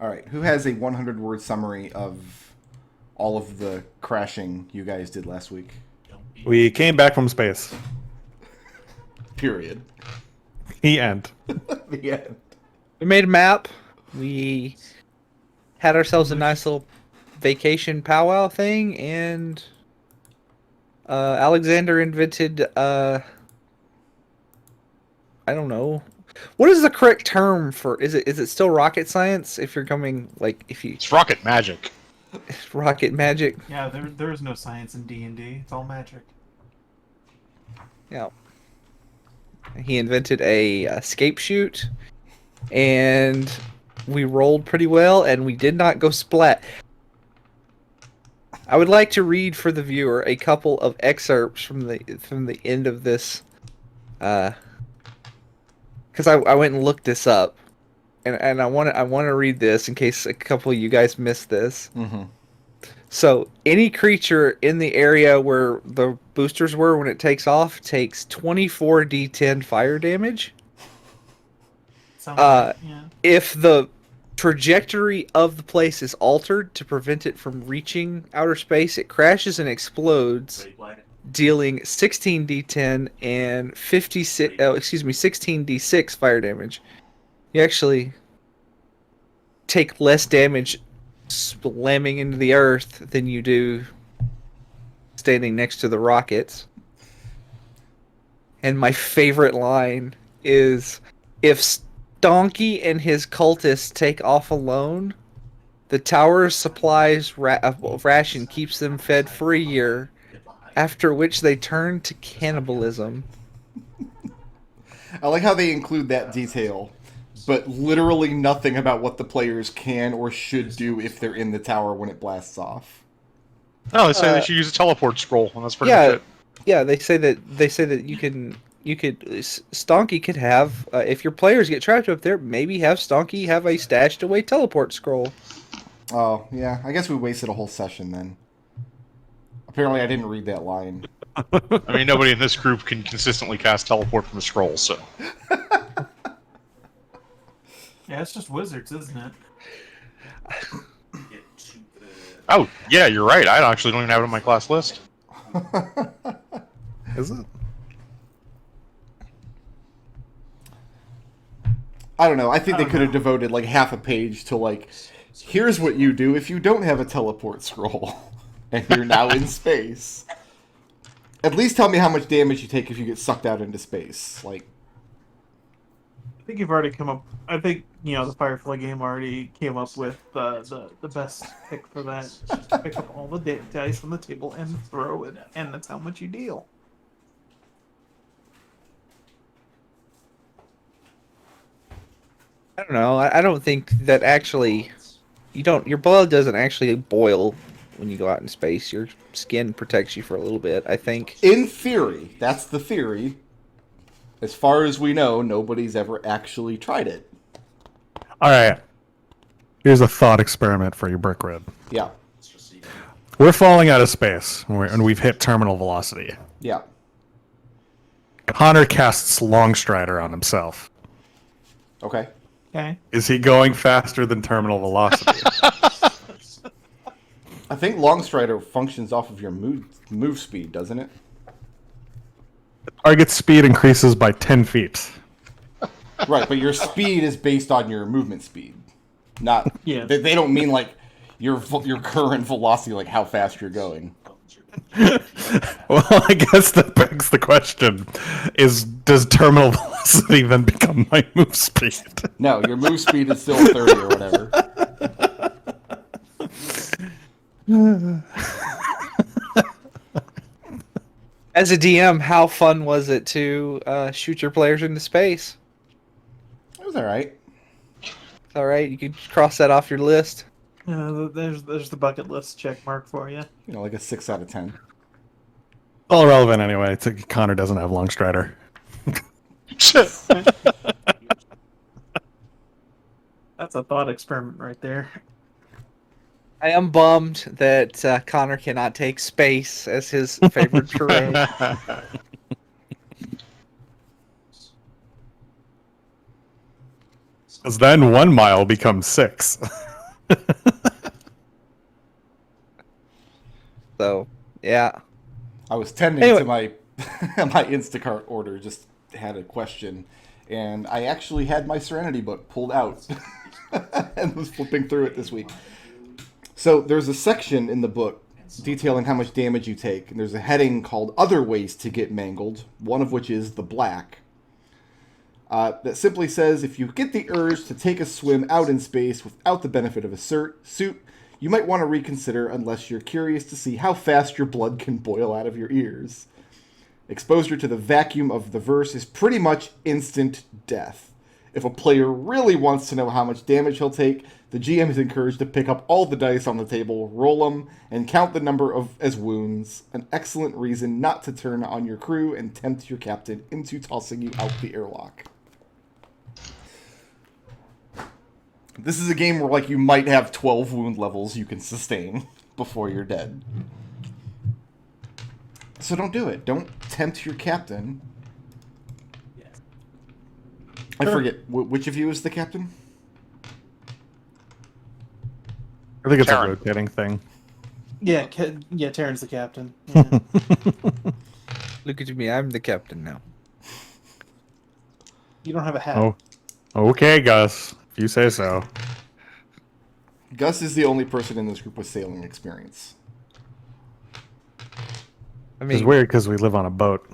All right. Who has a 100-word summary of all of the crashing you guys did last week? We came back from space. Period. The end. The end. We made a map. We had ourselves a nice little vacation powwow thing, and Alexander invented I don't know. What is the correct term for is it still rocket science if you're coming It's rocket magic. rocket magic? Yeah, there is no science in D&D. It's all magic. Yeah. He invented a escape chute, and we rolled pretty well, and we did not go splat. I would like to read for the viewer a couple of excerpts from the end of this, because I went and looked this up, and I want to read this in case a couple of you guys missed this. Mm-hmm. So any creature in the area where the boosters were when it takes off takes 24d10 fire damage. Sounds like, yeah. If the trajectory of the place is altered to prevent it from reaching outer space, it crashes and explodes, dealing 16d10 and 16d6 fire damage. You actually take less damage slamming into the earth than you do standing next to the rockets. And my favorite line is, if Stonky and his cultists take off alone, the tower's supplies ration keeps them fed for a year, after which they turn to cannibalism. I like how they include that detail, but literally nothing about what the players can or should do if they're in the tower when it blasts off. No, they say they should use a teleport scroll, and that's pretty much it. Yeah, they say that Stonky could have, if your players get trapped up there, maybe have Stonky have a stashed away teleport scroll. Oh, yeah. I guess we wasted a whole session then. Apparently I didn't read that line. I mean, nobody in this group can consistently cast teleport from a scroll, so... Yeah, it's just wizards, isn't it? Oh, yeah, you're right. I actually don't even have it on my class list. Is it? I don't know. I think they could have devoted like half a page to like, here's what you do if you don't have a teleport scroll and you're now in space. At least tell me how much damage you take if you get sucked out into space. Like, I think you've already come up. I think the Firefly game already came up with the best pick for that. Just to pick up all the dice from the table and throw it, and that's how much you deal. I don't know. I don't think that actually your blood doesn't actually boil when you go out in space. Your skin protects you for a little bit, I think. in theory, that's the theory. As far as we know, nobody's ever actually tried it. All right. Here's a thought experiment for you, Brickred. Yeah. We're falling out of space, and we've hit terminal velocity. Yeah. Connor casts Longstrider on himself. Okay. Okay. Is he going faster than terminal velocity? I think Longstrider functions off of your move speed, doesn't it? Target speed increases by 10 feet. Right, but your speed is based on your movement speed. Not Yeah. They don't mean like your current velocity, like how fast you're going. Well, I guess that begs the question: does terminal velocity then become my move speed? No, your move speed is still 30 or whatever. As a DM, how fun was it to shoot your players into space? It was all right. It's all right. You can cross that off your list. There's the bucket list check mark for you. You know, like a 6 out of 10. All irrelevant anyway. Connor doesn't have Longstrider. That's a thought experiment right there. I am bummed that Connor cannot take space as his favorite terrain. Because then 1 mile becomes 6. So, yeah. I was tending Anyway. to my my Instacart order, just had a question, and I actually had my Serenity book pulled out and was flipping through it this week. So there's a section in the book detailing how much damage you take, and there's a heading called Other Ways to Get Mangled, one of which is the black. That simply says, if you get the urge to take a swim out in space without the benefit of a suit, you might want to reconsider unless you're curious to see how fast your blood can boil out of your ears. Exposure to the vacuum of the verse is pretty much instant death. If a player really wants to know how much damage he'll take, the GM is encouraged to pick up all the dice on the table, roll them, and count the number as wounds. An excellent reason not to turn on your crew and tempt your captain into tossing you out the airlock. This is a game where, like, you might have 12 wound levels you can sustain before you're dead. So don't do it. Don't tempt your captain. I forget, which of you is the captain? I think it's Karen. a rotating thing. Yeah, Taryn's the captain. Yeah. Look at me, I'm the captain now. You don't have a hat. Oh, okay, Gus. If you say so. Gus is the only person in this group with sailing experience. I It's mean, weird because we live on a boat.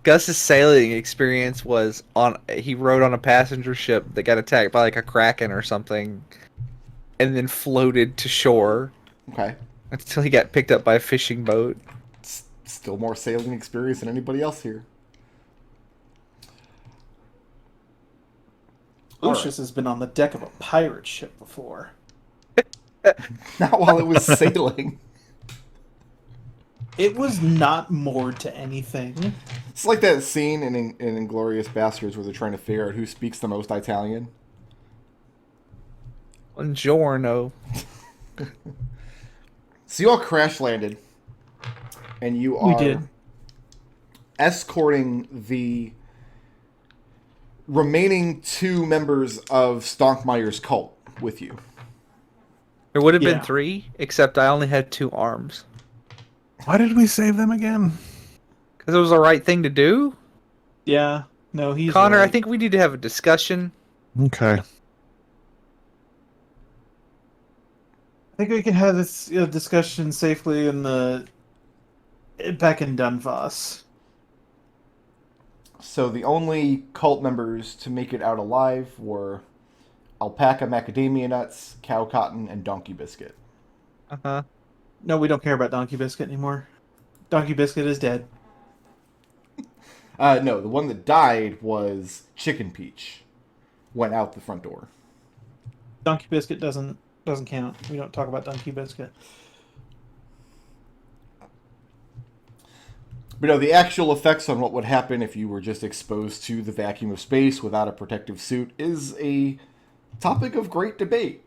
Gus's sailing experience was he rode on a passenger ship that got attacked by like a kraken or something, and then floated to shore Okay. until he got picked up by a fishing boat. Still more sailing experience than anybody else here. Lucius has been on the deck of a pirate ship before. Not while it was sailing. It was not moored to anything. It's like that scene in Inglourious Bastards where they're trying to figure out who speaks the most Italian. Buongiorno. So you all crash landed, and you are We did. escorting the remaining 2 members of Stonkmeyer's cult with you. There would have been Yeah. 3, except I only had 2 arms. Why did we save them again? Because it was the right thing to do. Yeah. No, he's Connor, I right. think we need to have a discussion. Okay. I think we can have this discussion safely back in Dunvoss. So the only cult members to make it out alive were Alpaca Macadamia Nuts, Cow Cotton, and Donkey Biscuit. Uh-huh. No, we don't care about Donkey Biscuit anymore. Donkey Biscuit is dead. No, the one that died was Chicken Peach. Went out the front door. Donkey Biscuit doesn't count. We don't talk about Donkey Biscuit. But no, the actual effects on what would happen if you were just exposed to the vacuum of space without a protective suit is a topic of great debate.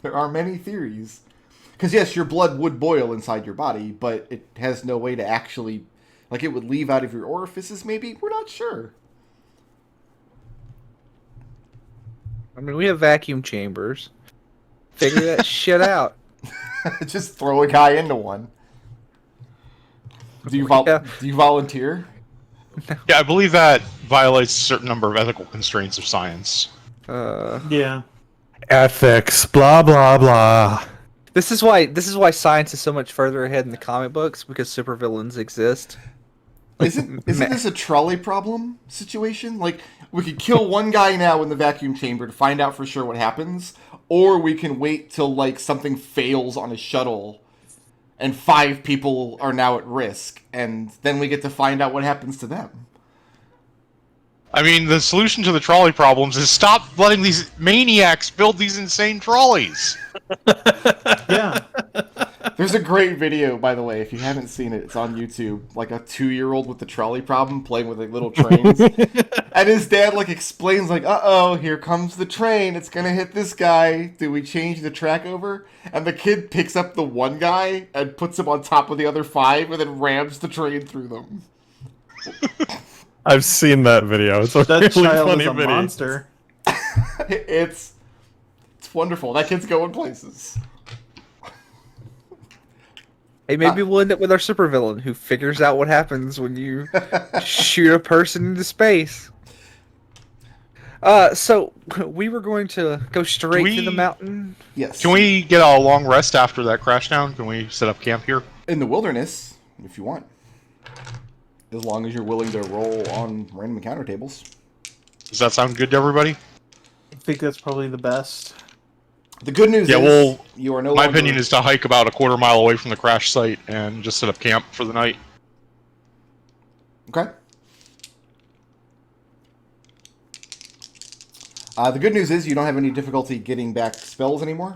There are many theories. Because yes, your blood would boil inside your body, but it has no way to actually... Like, it would leave out of your orifices, maybe? We're not sure. I mean, we have vacuum chambers. Figure that shit out. Just throw a guy into one. Do you volunteer? Yeah, I believe that violates a certain number of ethical constraints of science. Yeah. Ethics, blah blah blah. This is why science is so much further ahead in the comic books, because supervillains exist. Isn't this a trolley problem situation? Like, we could kill one guy now in the vacuum chamber to find out for sure what happens, or we can wait till, like, something fails on a shuttle and 5 people are now at risk, and then we get to find out what happens to them. I mean, the solution to the trolley problems is stop letting these maniacs build these insane trolleys. Yeah. There's a great video, by the way, if you haven't seen it, it's on YouTube, like a 2-year-old with the trolley problem playing with like little trains. And his dad like explains like, uh-oh, here comes the train, it's gonna hit this guy, do we change the track over? And the kid picks up the one guy and puts him on top of the other 5 and then rams the train through them. I've seen that video. It's a That really child funny is a video. monster. It's wonderful. That kid's going places. Hey, maybe we'll end up with our supervillain who figures out what happens when you shoot a person into space. So we were going to go straight to the mountain. Yes. Can we get a long rest after that crash down? Can we set up camp here? In the wilderness, if you want. As long as you're willing to roll on random encounter tables. Does that sound good to everybody? I think that's probably the best. The good news is you are no my longer... opinion is to hike about a quarter mile away from the crash site and just set up camp for the night. Okay. The good news is you don't have any difficulty getting back spells anymore.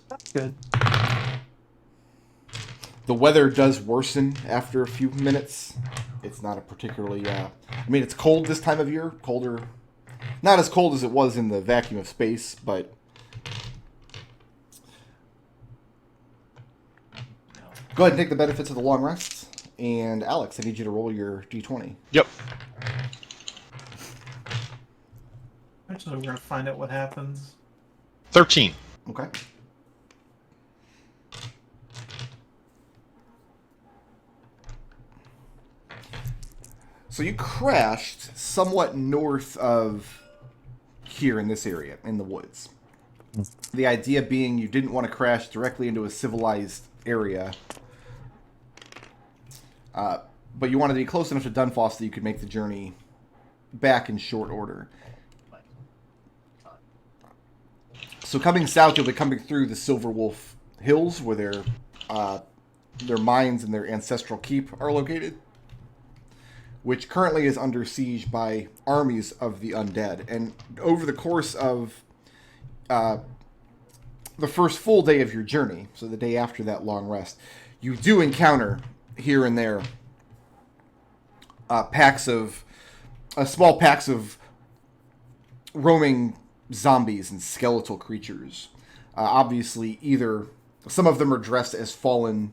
That's good. The weather does worsen after a few minutes. It's not a particularly... I mean, it's cold this time of year. Colder. Not as cold as it was in the vacuum of space, but... Go ahead and take the benefits of the long rest. And Alex, I need you to roll your d20. Yep. Actually, we're going to find out what happens. 13. Okay. So you crashed somewhat north of here in this area, in the woods. The idea being you didn't want to crash directly into a civilized area, but you wanted to be close enough to Dunfoss that you could make the journey back in short order. So coming south, you'll be coming through the Silverwolf Hills, where their mines and their ancestral keep are located, which currently is under siege by armies of the undead. And over the course of the first full day of your journey, so the day after that long rest, you do encounter here and there small packs of roaming zombies and skeletal creatures. Obviously, either some of them are dressed as fallen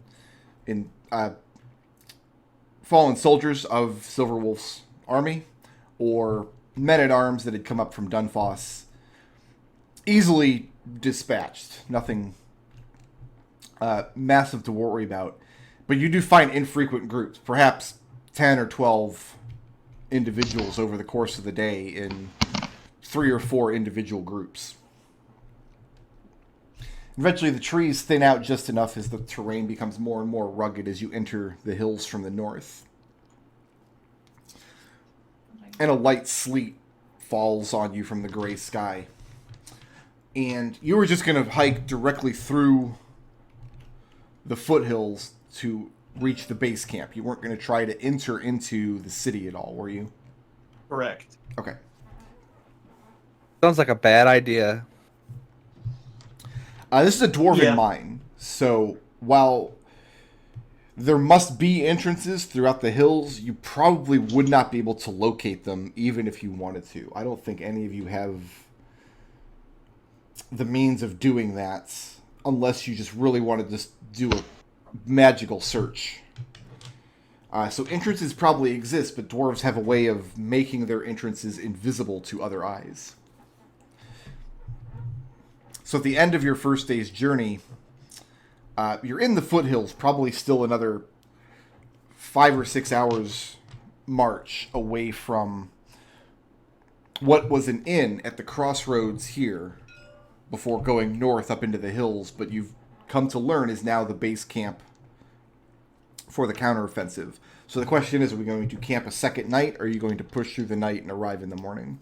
soldiers of Silverwolf's army, or men-at-arms that had come up from Dunfoss, easily dispatched. Nothing massive to worry about. But you do find infrequent groups, perhaps 10 or 12 individuals over the course of the day in 3 or 4 individual groups. Eventually the trees thin out just enough as the terrain becomes more and more rugged as you enter the hills from the north. And a light sleet falls on you from the gray sky. And you were just going to hike directly through the foothills to reach the base camp. You weren't going to try to enter into the city at all, were you? Correct. Okay. Sounds like a bad idea. This is a dwarven mine, so while there must be entrances throughout the hills, you probably would not be able to locate them even if you wanted to. I don't think any of you have the means of doing that unless you just really wanted to just do a magical search. So entrances probably exist, but dwarves have a way of making their entrances invisible to other eyes. So at the end of your first day's journey, you're in the foothills, probably still another 5 or 6 hours march away from what was an inn at the crossroads here before going north up into the hills, but you've come to learn is now the base camp for the counteroffensive. So the question is, are we going to camp a second night, or are you going to push through the night and arrive in the morning?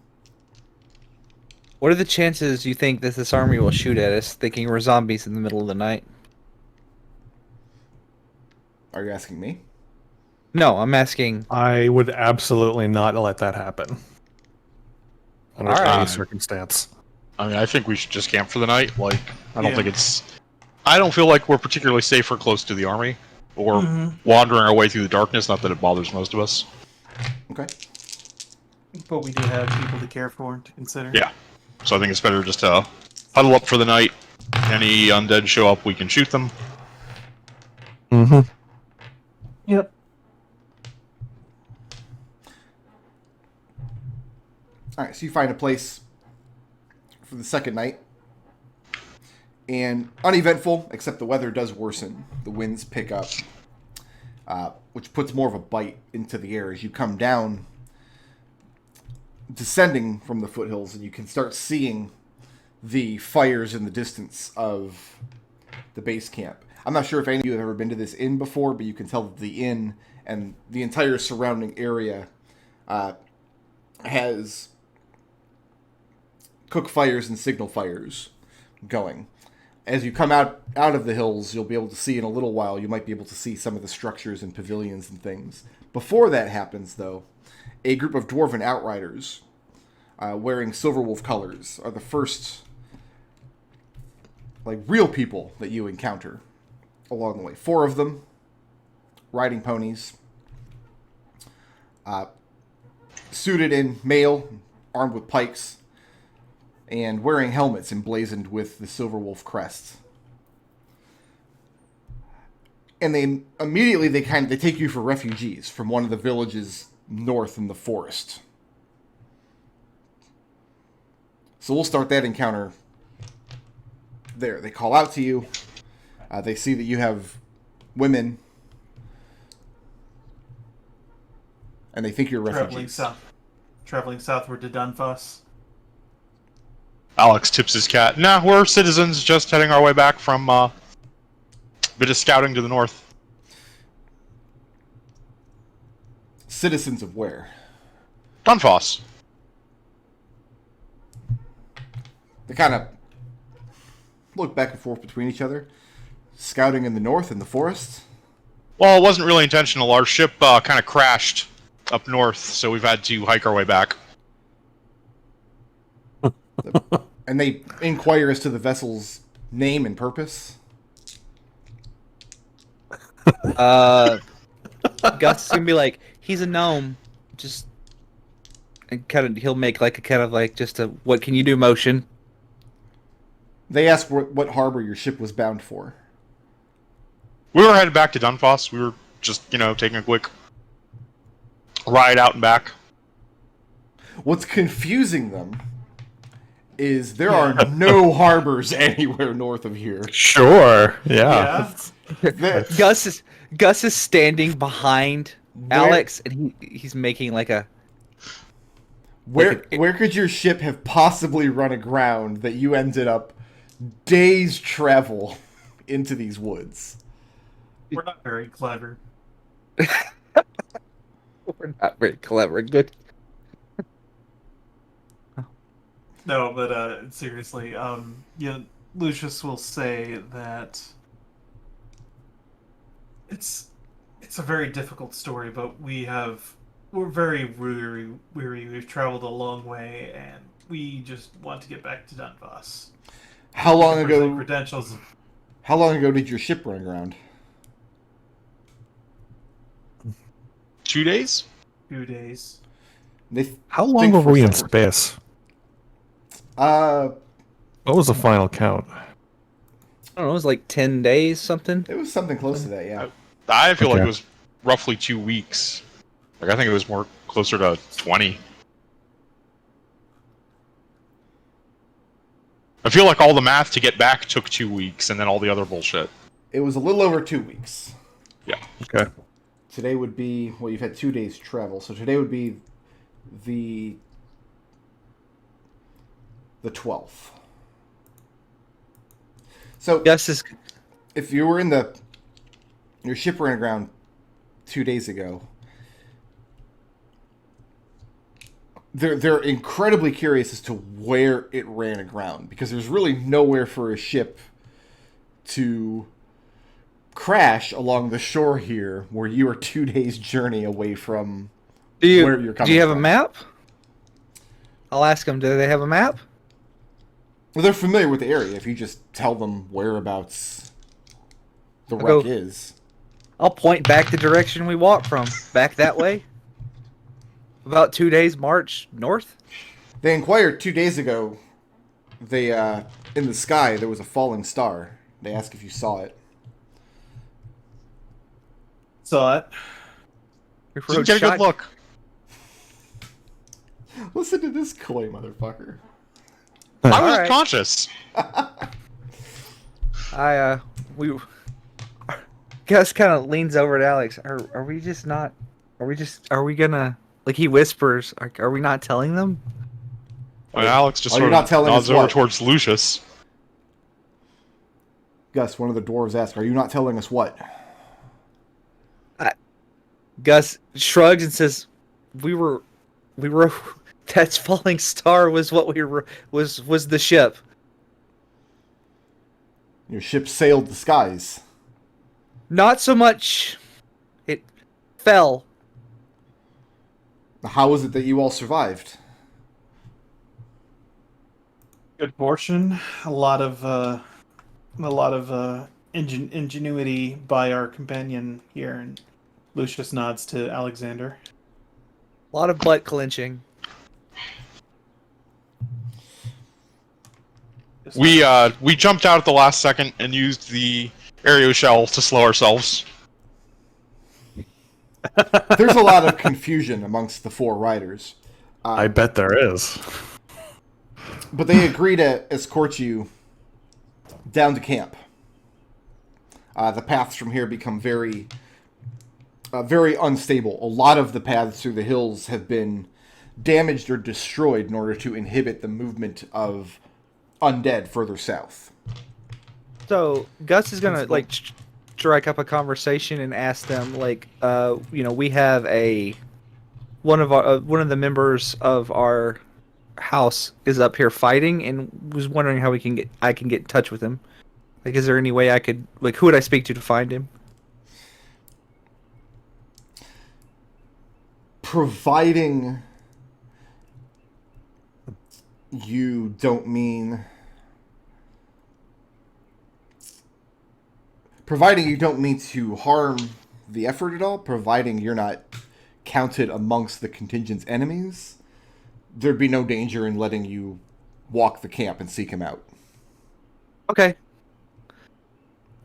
What are the chances you think that this army will shoot at us, thinking we're zombies in the middle of the night? Are you asking me? No, I'm asking. I would absolutely not let that happen. Under All right. any circumstance. I mean, I think we should just camp for the night. Like, I don't think it's... I don't feel like we're particularly safe or close to the army, or wandering our way through the darkness, not that it bothers most of us. Okay. But we do have people to care for and to consider. Yeah. So I think it's better just to huddle up for the night. Any undead show up, we can shoot them. Mm-hmm. Yep. All right, so you find a place for the second night. And uneventful, except the weather does worsen. The winds pick up, which puts more of a bite into the air as you come down, descending from the foothills, and you can start seeing the fires in the distance of the base camp. I'm not sure if any of you have ever been to this inn before, but you can tell that the inn and the entire surrounding area has cook fires and signal fires going. As you come out of the hills, you'll be able to see in a little while, you might be able to see some of the structures and pavilions and things. Before that happens, though, a group of dwarven outriders wearing Silverwolf colors are the first real people that you encounter along the way. 4 of them, riding ponies, suited in mail, armed with pikes, and wearing helmets emblazoned with the Silverwolf crest. And they immediately they take you for refugees from one of the villages north in the forest. So we'll start that encounter there. They call out to you. They see that you have women, and they think you're refugees. Traveling southward to Dunfuss. Alex tips his cat. Nah, we're citizens just heading our way back from a bit of scouting to the north. Citizens of where? Dunfoss. They kind of look back and forth between each other. Scouting in the north in the forest? Well, it wasn't really intentional. Our ship kind of crashed up north, so we've had to hike our way back. And they inquire as to the vessel's name and purpose? Gus is gonna be like, he's a gnome. Just, and he'll make just a what can you do motion. They ask what harbor your ship was bound for. We were headed back to Dunfoss. We were just, taking a quick ride out and back. What's confusing them is there are no harbors anywhere north of here. Sure. Yeah. Gus is standing behind Alex, and he's making where could your ship have possibly run aground that you ended up days travel into these woods? We're not very clever. We're not very clever. Good. No, but seriously, Lucius will say that it's a very difficult story, but we're very weary. We've traveled a long way, and we just want to get back to Dunfoss. How long ago? Credentials. How long ago did your ship run aground? 2 days? 2 days. How long were we in space? What was the final count? I don't know. It was 10 days, something. It was something close to that, yeah. I feel like it was roughly 2 weeks. I think it was more closer to 20. I feel like all the math to get back took 2 weeks, and then all the other bullshit. It was a little over 2 weeks. Yeah. Okay. Today would be, you've had 2 days travel, so today would be the 12th. So if you were your ship ran aground 2 days ago, they're incredibly curious as to where it ran aground, because there's really nowhere for a ship to crash along the shore here where you are 2 days journey away from where you're coming from. Do you have a map? I'll ask them, do they have a map? Well, they're familiar with the area. If you just tell them whereabouts the wreck is. I'll point back the direction we walked from. Back that way. About 2 days march north. They inquired 2 days ago. They in the sky there was a falling star. They asked if you saw it. Saw it. Didn't get a good look. Listen to this coy motherfucker. I was Alright. conscious. Gus kind of leans over to Alex. Are we just not? Are we gonna? Like he whispers. Are we not telling them? And Alex just Oh, sort you're of not telling nods us over what? towards Lucius. Gus, one of the dwarves asked, "Are you not telling us what?" Gus shrugs and says, "We were. That falling star was what we were. Was the ship." Your ship sailed the skies. Not so much. It fell. How is it that you all survived? Good portion. A lot of ingenuity by our companion here, and Lucius nods to Alexander. A lot of butt clenching. We jumped out at the last second and used the aerial shell to slow ourselves. There's a lot of confusion amongst the four riders. I bet there is. But they agree to escort you down to camp. The paths from here become very unstable. A lot of the paths through the hills have been damaged or destroyed in order to inhibit the movement of undead further south. So Gus is gonna like strike up a conversation and ask them like, we have one of the members of our house is up here fighting and was wondering how I can get in touch with him. Like, is there any way I could who would I speak to find him? Providing you don't mean to harm the effort at all, providing you're not counted amongst the contingent's enemies, there'd be no danger in letting you walk the camp and seek him out. Okay.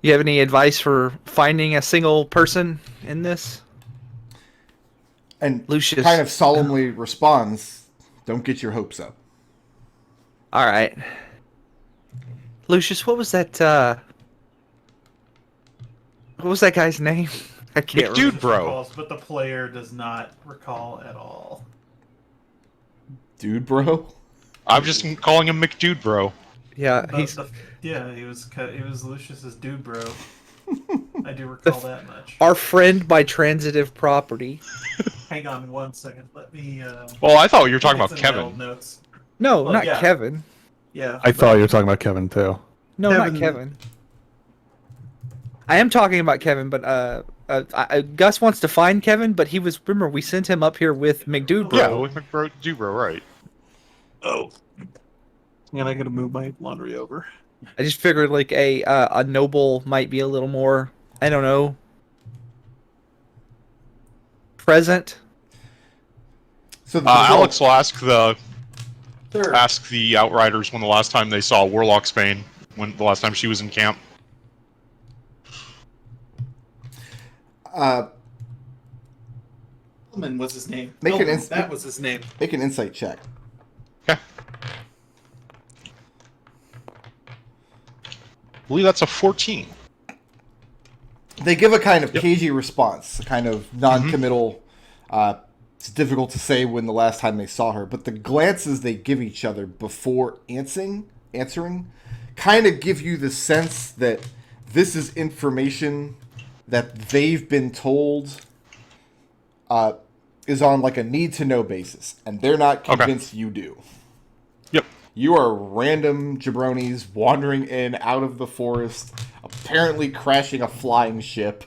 You have any advice for finding a single person in this? And Lucius kind of solemnly responds, "Don't get your hopes up." All right. Lucius, what was that guy's name? I can't Dude, remember. bro. Recalls, but the player does not recall at all. Dude, bro. I'm just calling him McDude, bro. Yeah, He was Lucius's dude, bro. I do recall that much. our friend by transitive property. Hang on 1 second. Let me. Well, I thought you were talking it's about in my old Kevin. Notes. No, Well, not yeah. Kevin. Yeah. I thought you were talking about Kevin too. No, Kevin- not Kevin. I am talking about Kevin, but Gus wants to find Kevin, but remember we sent him up here with McDude, bro. Yeah, with McDude, bro, right. Oh. And I gotta move my laundry over. I just figured like a noble might be a little more, I don't know, present. So the Alex will ask Sure. the Outriders when the last time they saw Warlock's Bane, when the last time she was in camp. Hillman was his name. Make an Hillman, ins- that was his name. Make an insight check. Okay. I believe that's a 14. They give a kind of cagey response, a kind of non-committal. It's difficult to say when the last time they saw her, but the glances they give each other before answering kind of give you the sense that this is information that they've been told is on like a need-to-know basis, and they're not convinced you do. Yep. You are random jabronis wandering in out of the forest, apparently crashing a flying ship.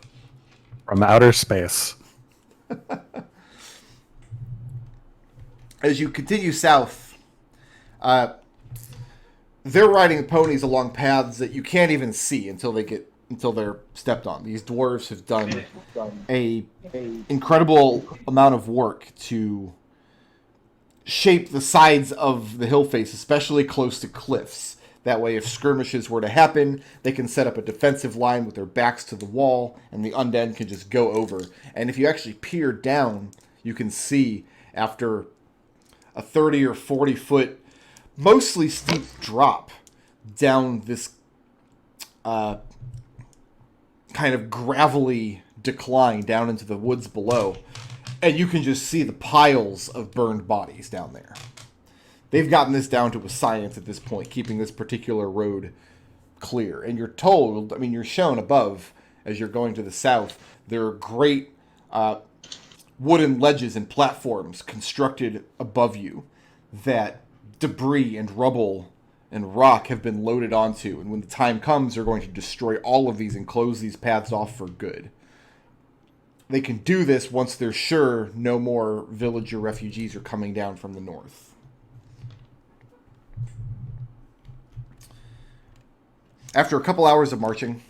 From outer space. As you continue south, they're riding ponies along paths that you can't even see until they're stepped on. These dwarves have done a incredible amount of work to shape the sides of the hill face, especially close to cliffs. That way, if skirmishes were to happen, they can set up a defensive line with their backs to the wall, and the undead can just go over. And if you actually peer down, you can see after a 30 or 40 foot, mostly steep drop down this kind of gravelly decline down into the woods below. And you can just see the piles of burned bodies down there. They've gotten this down to a science at this point, keeping this particular road clear. And you're told, I mean, you're shown above, as you're going to the south, there are great wooden ledges and platforms constructed above you that debris and rubble and rock have been loaded onto. And when the time comes, they're going to destroy all of these and close these paths off for good. They can do this once they're sure no more villager refugees are coming down from the north. After a couple hours of marching,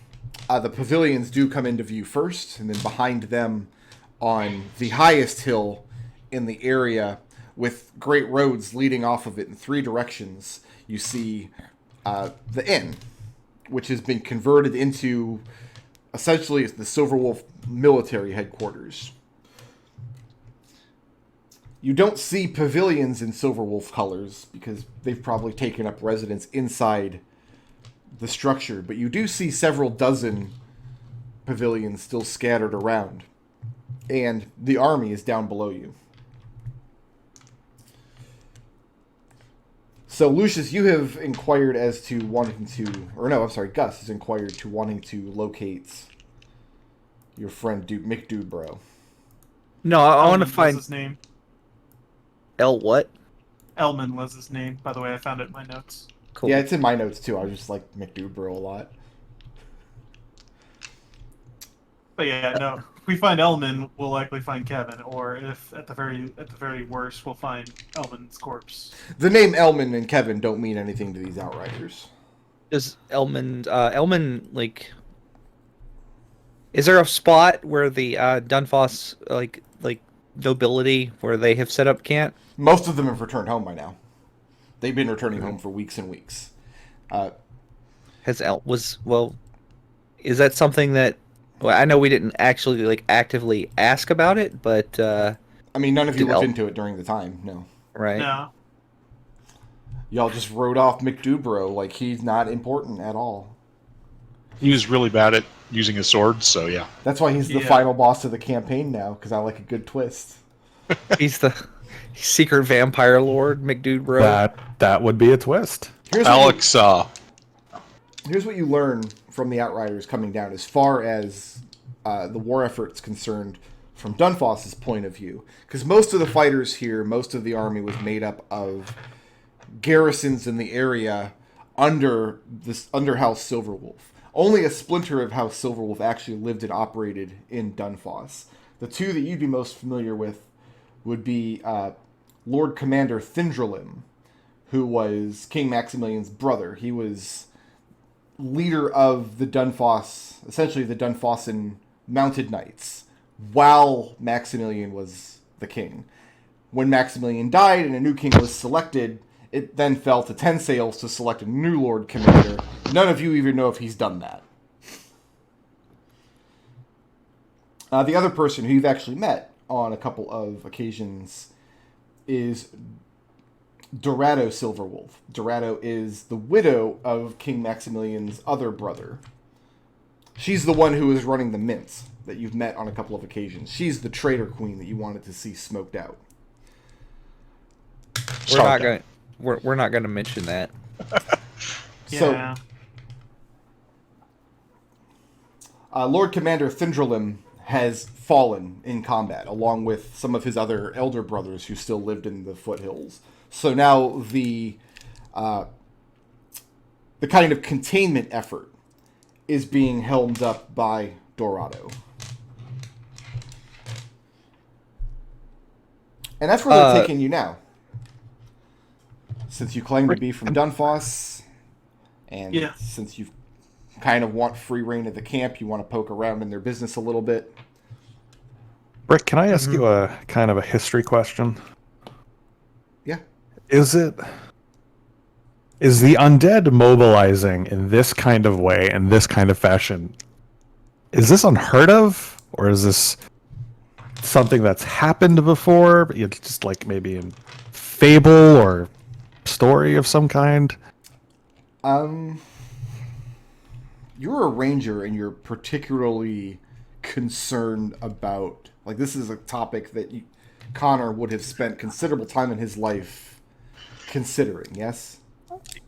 the pavilions do come into view first, and then behind them on the highest hill in the area with great roads leading off of it in three directions, you see the inn, which has been converted into essentially the Silverwolf military headquarters. You don't see pavilions in Silverwolf colors because they've probably taken up residence inside the structure, but you do see several dozen pavilions still scattered around, and the army is down below you. So, Lucius, you have inquired as to wanting to, or no, I'm sorry, Gus has inquired to wanting to locate your friend McDohl. No, I want to Elman was find his name. What? Elman was his name. By the way, I found it in my notes. Cool. Yeah, it's in my notes too. I just like McDohl a lot. But yeah, no. If we find Elman, we'll likely find Kevin, or if at the very worst, we'll find Elman's corpse. The name Elman and Kevin don't mean anything to these outriders. Does Elman like? Is there a spot where the Dunfoss like nobility where they have set up camp? Most of them have returned home by now. They've been returning home for weeks and weeks. Is that something that? Well, I know we didn't actually actively ask about it, but I mean, none of you looked into it during the time. No. Right. No. Y'all just wrote off McDohl like he's not important at all. He was really bad at using his sword, so yeah. That's why he's the final boss of the campaign now, because I like a good twist. He's the secret vampire lord, McDohl. That would be a twist. Here's Alex, here's what you learn from the Outriders coming down as far as the war effort's concerned from Dunfoss's point of view. Because most of the fighters here, most of the army was made up of garrisons in the area under House Silverwolf. Only a splinter of House Silverwolf actually lived and operated in Dunfoss. The two that you'd be most familiar with would be Lord Commander Thindrelim, who was King Maximilian's brother. He was leader of the Dunfoss, essentially the Dunfossan mounted knights, while Maximilian was the king. When Maximilian died and a new king was selected, it then fell to 10 sails to select a new Lord Commander. None of you even know if he's done that. The other person who you've actually met on a couple of occasions is Dorado Silverwolf. Dorado is the widow of King Maximilian's other brother. She's the one who is running the mint that you've met on a couple of occasions. She's the traitor queen that you wanted to see smoked out. We're not gonna mention that. Yeah. So, Lord Commander Thindrelim has fallen in combat, along with some of his other elder brothers who still lived in the foothills. So now the kind of containment effort is being helmed up by Dorado. And that's where they're taking you now. Since you claim to be from Dunfoss, and since you kind of want free reign of the camp, you want to poke around in their business a little bit. Rick, can I ask you a kind of a history question? Yeah. Is the undead mobilizing in this kind of way, in this kind of fashion, is this unheard of? Or is this something that's happened before, but it's just maybe in fable or story of some kind? You're a ranger and you're particularly concerned about, like, this is a topic that Connor would have spent considerable time in his life considering, yes?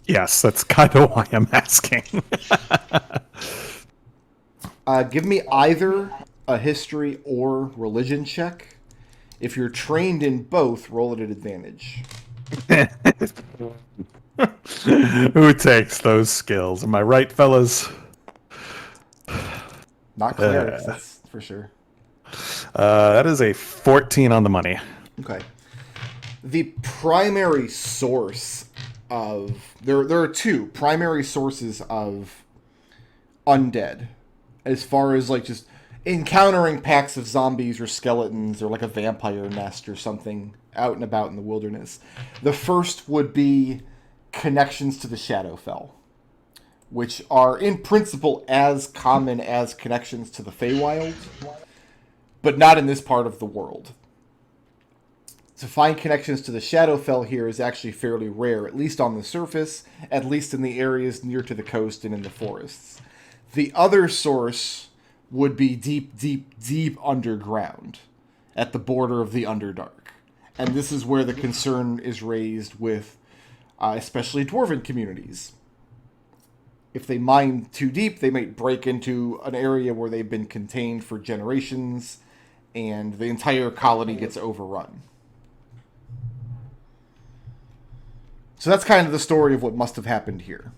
Yes, that's kind of why I'm asking. Give me either a history or religion check. If you're trained in both, roll it at advantage. Who takes those skills? Am I right, fellas? Not clerics, that's for sure. That is a 14 on the money. Okay. The primary source of... There are two primary sources of undead. As far as, like, just encountering packs of zombies or skeletons or, like, a vampire nest or something out and about in the wilderness. The first would be connections to the Shadowfell, which are, in principle, as common as connections to the Feywild, but not in this part of the world. To find connections to the Shadowfell here is actually fairly rare, at least on the surface, at least in the areas near to the coast and in the forests. The other source would be deep, deep, deep underground, at the border of the Underdark. And this is where the concern is raised with especially dwarven communities. If they mine too deep, they might break into an area where they've been contained for generations, and the entire colony gets overrun. So that's kind of the story of what must have happened here.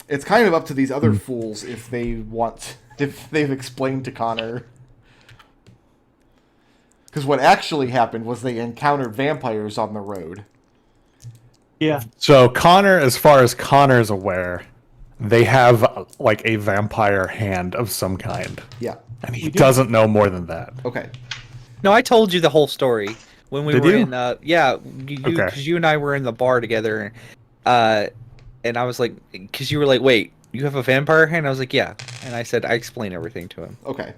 It's kind of up to these other fools if they've explained to Connor. Because what actually happened was they encountered vampires on the road. Yeah. So Connor, as far as Connor's aware, they have like a vampire hand of some kind. Yeah. And he doesn't know more than that. Okay. No, I told you the whole story when we Did were you? in. Yeah, Okay. because you and I were in the bar together, and I was like, because you were like, wait, you have a vampire hand? I was like, yeah, and I said I explained everything to him. Okay.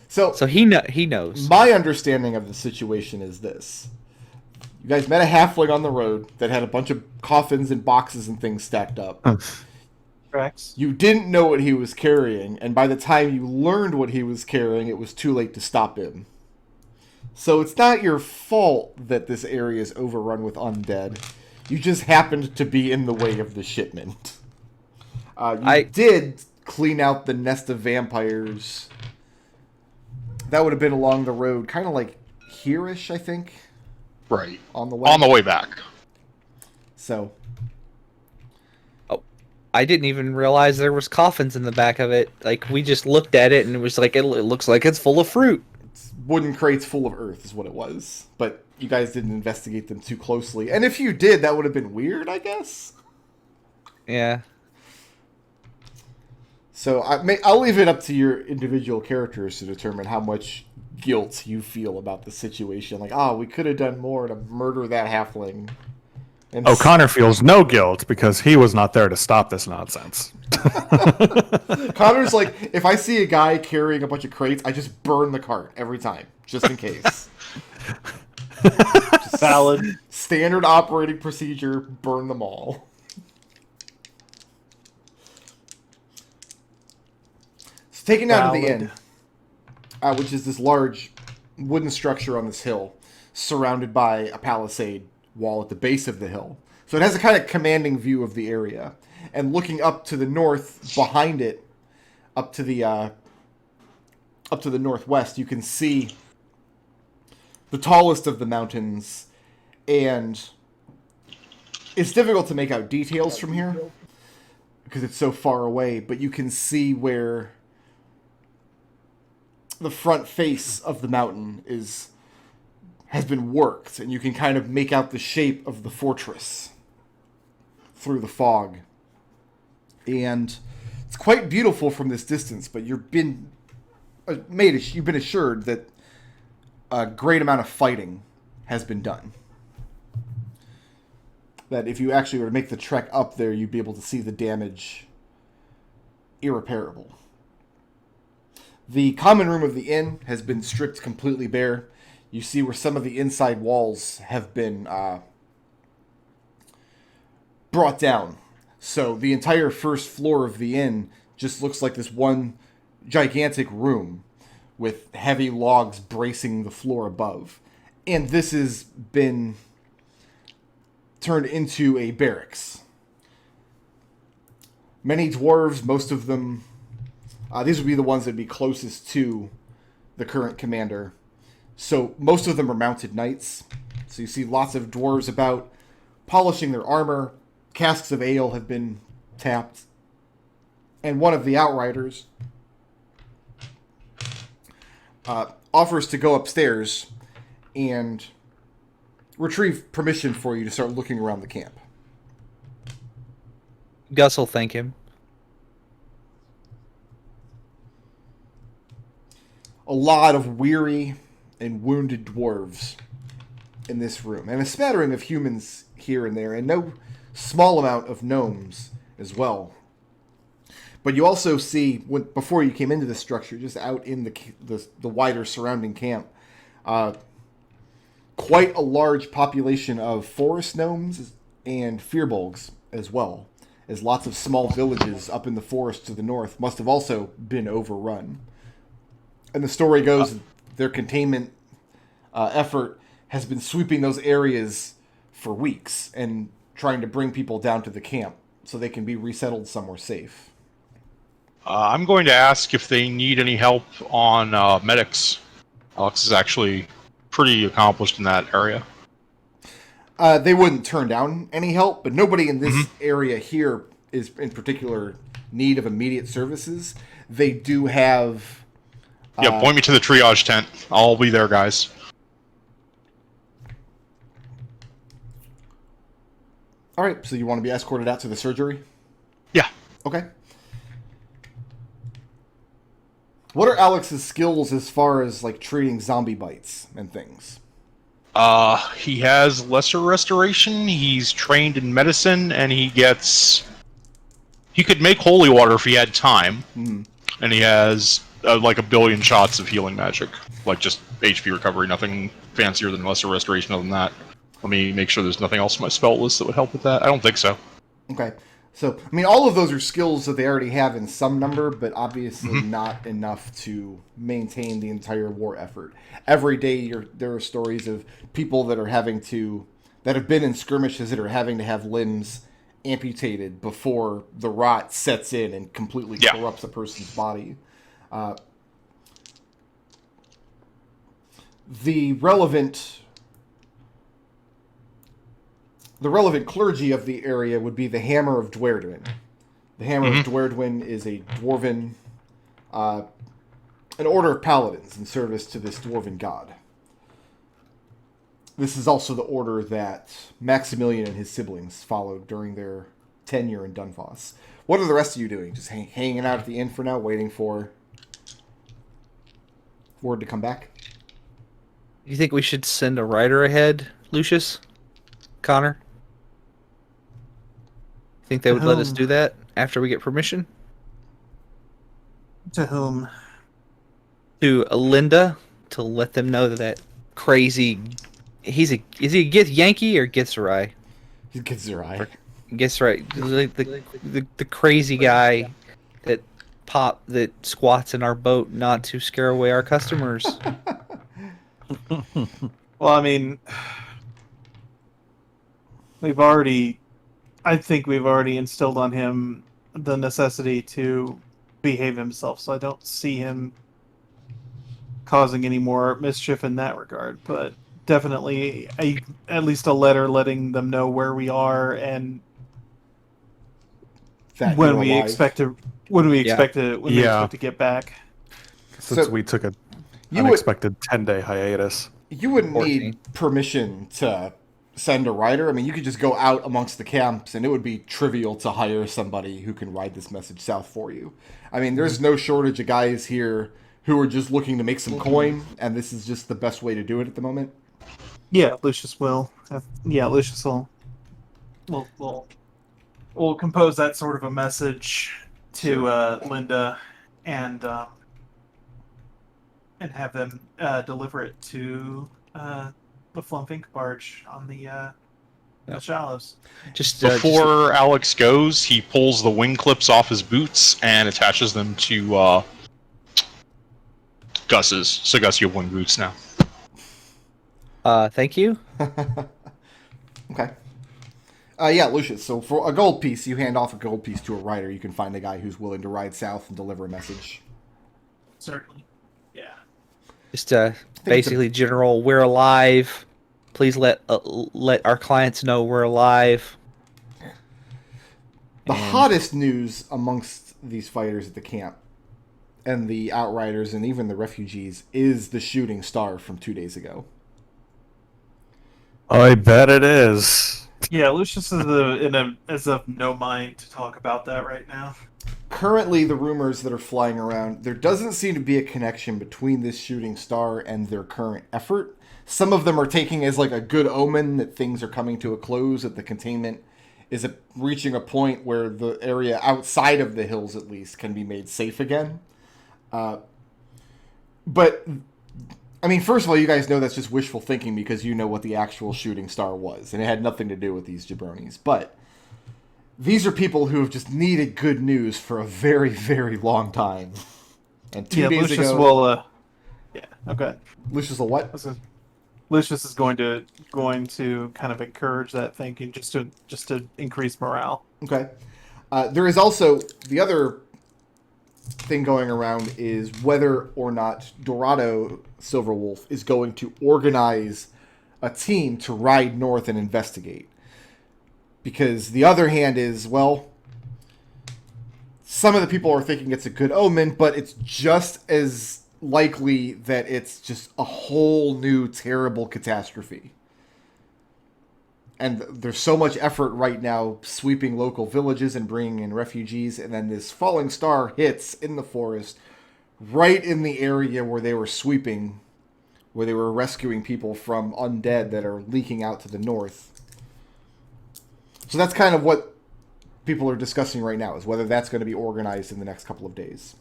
So he knows. my understanding of the situation is this. You guys met a halfling on the road that had a bunch of coffins and boxes and things stacked up. Tracks. You didn't know what he was carrying, and by the time you learned what he was carrying, it was too late to stop him. So it's not your fault that this area is overrun with undead. You just happened to be in the way of the shipment. You did clean out the nest of vampires. That would have been along the road, kind of like here-ish, I think. Right. On the way. On the way back. So. Oh, I didn't even realize there was coffins in the back of it. Like, we just looked at it and it was like, it looks like it's full of fruit. It's wooden crates full of earth is what it was. But you guys didn't investigate them too closely. And if you did, that would have been weird, I guess. Yeah. So I'll leave it up to your individual characters to determine how much guilt you feel about the situation. Like, we could have done more to murder that halfling. And Connor feels no guilt because he was not there to stop this nonsense. Connor's like, if I see a guy carrying a bunch of crates, I just burn the cart every time, just in case. Valid. Standard operating procedure, burn them all. So taken out of the inn, which is this large wooden structure on this hill, surrounded by a palisade wall at the base of the hill. So it has a kind of commanding view of the area. And looking up to the north, behind it, up to the northwest, you can see the tallest of the mountains, and it's difficult to make out details from here because it's so far away, but you can see where the front face of the mountain has been worked, and you can kind of make out the shape of the fortress through the fog. And it's quite beautiful from this distance, but you've been assured that a great amount of fighting has been done. That if you actually were to make the trek up there, you'd be able to see the damage irreparable. The common room of the inn has been stripped completely bare. you see where some of the inside walls have been brought down. So the entire first floor of the inn just looks like this one gigantic room with heavy logs bracing the floor above. And this has been turned into a barracks. Many dwarves, most of them, these would be the ones that would be closest to the current commander. So most of them are mounted knights. So you see lots of dwarves about polishing their armor. Casks of ale have been tapped. And one of the outriders offers to go upstairs and retrieve permission for you to start looking around the camp. Gus will thank him. A lot of weary and wounded dwarves in this room, and a smattering of humans here and there, and no small amount of gnomes as well. But you also see, before you came into the structure, just out in the wider surrounding camp, quite a large population of forest gnomes and firbolgs as well, as lots of small villages up in the forest to the north must have also been overrun. And the story goes their containment effort has been sweeping those areas for weeks and trying to bring people down to the camp so they can be resettled somewhere safe. I'm going to ask if they need any help on medics. Alex is actually pretty accomplished in that area. They wouldn't turn down any help, but nobody in this area here is in particular need of immediate services. They do have... Yeah, point me to the triage tent. I'll be there, guys. All right, so you want to be escorted out to the surgery? Yeah. Okay. What are Alex's skills as far as like treating zombie bites and things? He has lesser restoration. He's trained in medicine, and he could make holy water if he had time. Mm-hmm. And he has like 1 billion shots of healing magic, like just HP recovery. Nothing fancier than lesser restoration. Other than that, let me make sure there's nothing else in my spell list that would help with that. I don't think so. Okay. So, I mean, all of those are skills that they already have in some number, but obviously not enough to maintain the entire war effort. Every day there are stories of people that have been in skirmishes that are having to have limbs amputated before the rot sets in and completely corrupts a person's body. The relevant clergy of the area would be the Hammer of Dwaredom. The Hammer of Dwaredom is a dwarven, an order of paladins in service to this dwarven god. This is also the order that Maximilian and his siblings followed during their tenure in Dunfoss. What are the rest of you doing? Just hanging out at the inn for now, waiting for word to come back? You think we should send a rider ahead, Lucius? Connor? Think they would let us do that after we get permission? To whom? To Linda, to let them know that crazy... is he a Yankee or Gitzerai? He gets their eye. Gitzerai. The crazy guy that squats in our boat not to scare away our customers. Well, I mean, I think we've already instilled on him the necessity to behave himself, so I don't see him causing any more mischief in that regard, but definitely at least a letter letting them know where we are and when we expect to get back. Since we took an unexpected 10-day hiatus. You wouldn't need permission to send a rider. I mean, you could just go out amongst the camps, and it would be trivial to hire somebody who can ride this message south for you. I mean, there's no shortage of guys here who are just looking to make some coin, and this is just the best way to do it at the moment. Yeah, Lucius will. Lucius will compose that sort of a message to Linda and have them deliver it to the Flumph Ink barge on the shallows. Just Before Alex goes, he pulls the wing clips off his boots and attaches them to Gus's. So Gus, you have wing boots now. thank you. Okay. Yeah, Lucius. So for a gold piece, you hand off a gold piece to a rider. You can find a guy who's willing to ride south and deliver a message. Certainly. Yeah. Just basically, General, we're alive. Please let our clients know we're alive. The hottest news amongst these fighters at the camp, and the outriders, and even the refugees, is the shooting star from 2 days ago. I bet it is. Yeah, Lucius is is of no mind to talk about that right now. Currently, the rumors that are flying around, there doesn't seem to be a connection between this shooting star and their current effort. Some of them are taking as like a good omen that things are coming to a close, that the containment is reaching a point where the area outside of the hills, at least, can be made safe again. But, I mean, first of all, you guys know that's just wishful thinking because you know what the actual shooting star was, and it had nothing to do with these jabronis. But these are people who have just needed good news for a very, very long time. And 2 days Lucius ago... will, yeah, okay. Lucius will what? Lucius is going to kind of encourage that thinking just to increase morale. Okay. There is also the other thing going around is whether or not Dorado Silverwolf is going to organize a team to ride north and investigate. Because the other hand is, well, some of the people are thinking it's a good omen, but it's just as likely that it's just a whole new terrible catastrophe. And there's so much effort right now sweeping local villages and bringing in refugees, and then this falling star hits in the forest right in the area where they were sweeping, where they were rescuing people from undead that are leaking out to the north. So that's kind of what people are discussing right now, is whether that's going to be organized in the next couple of days.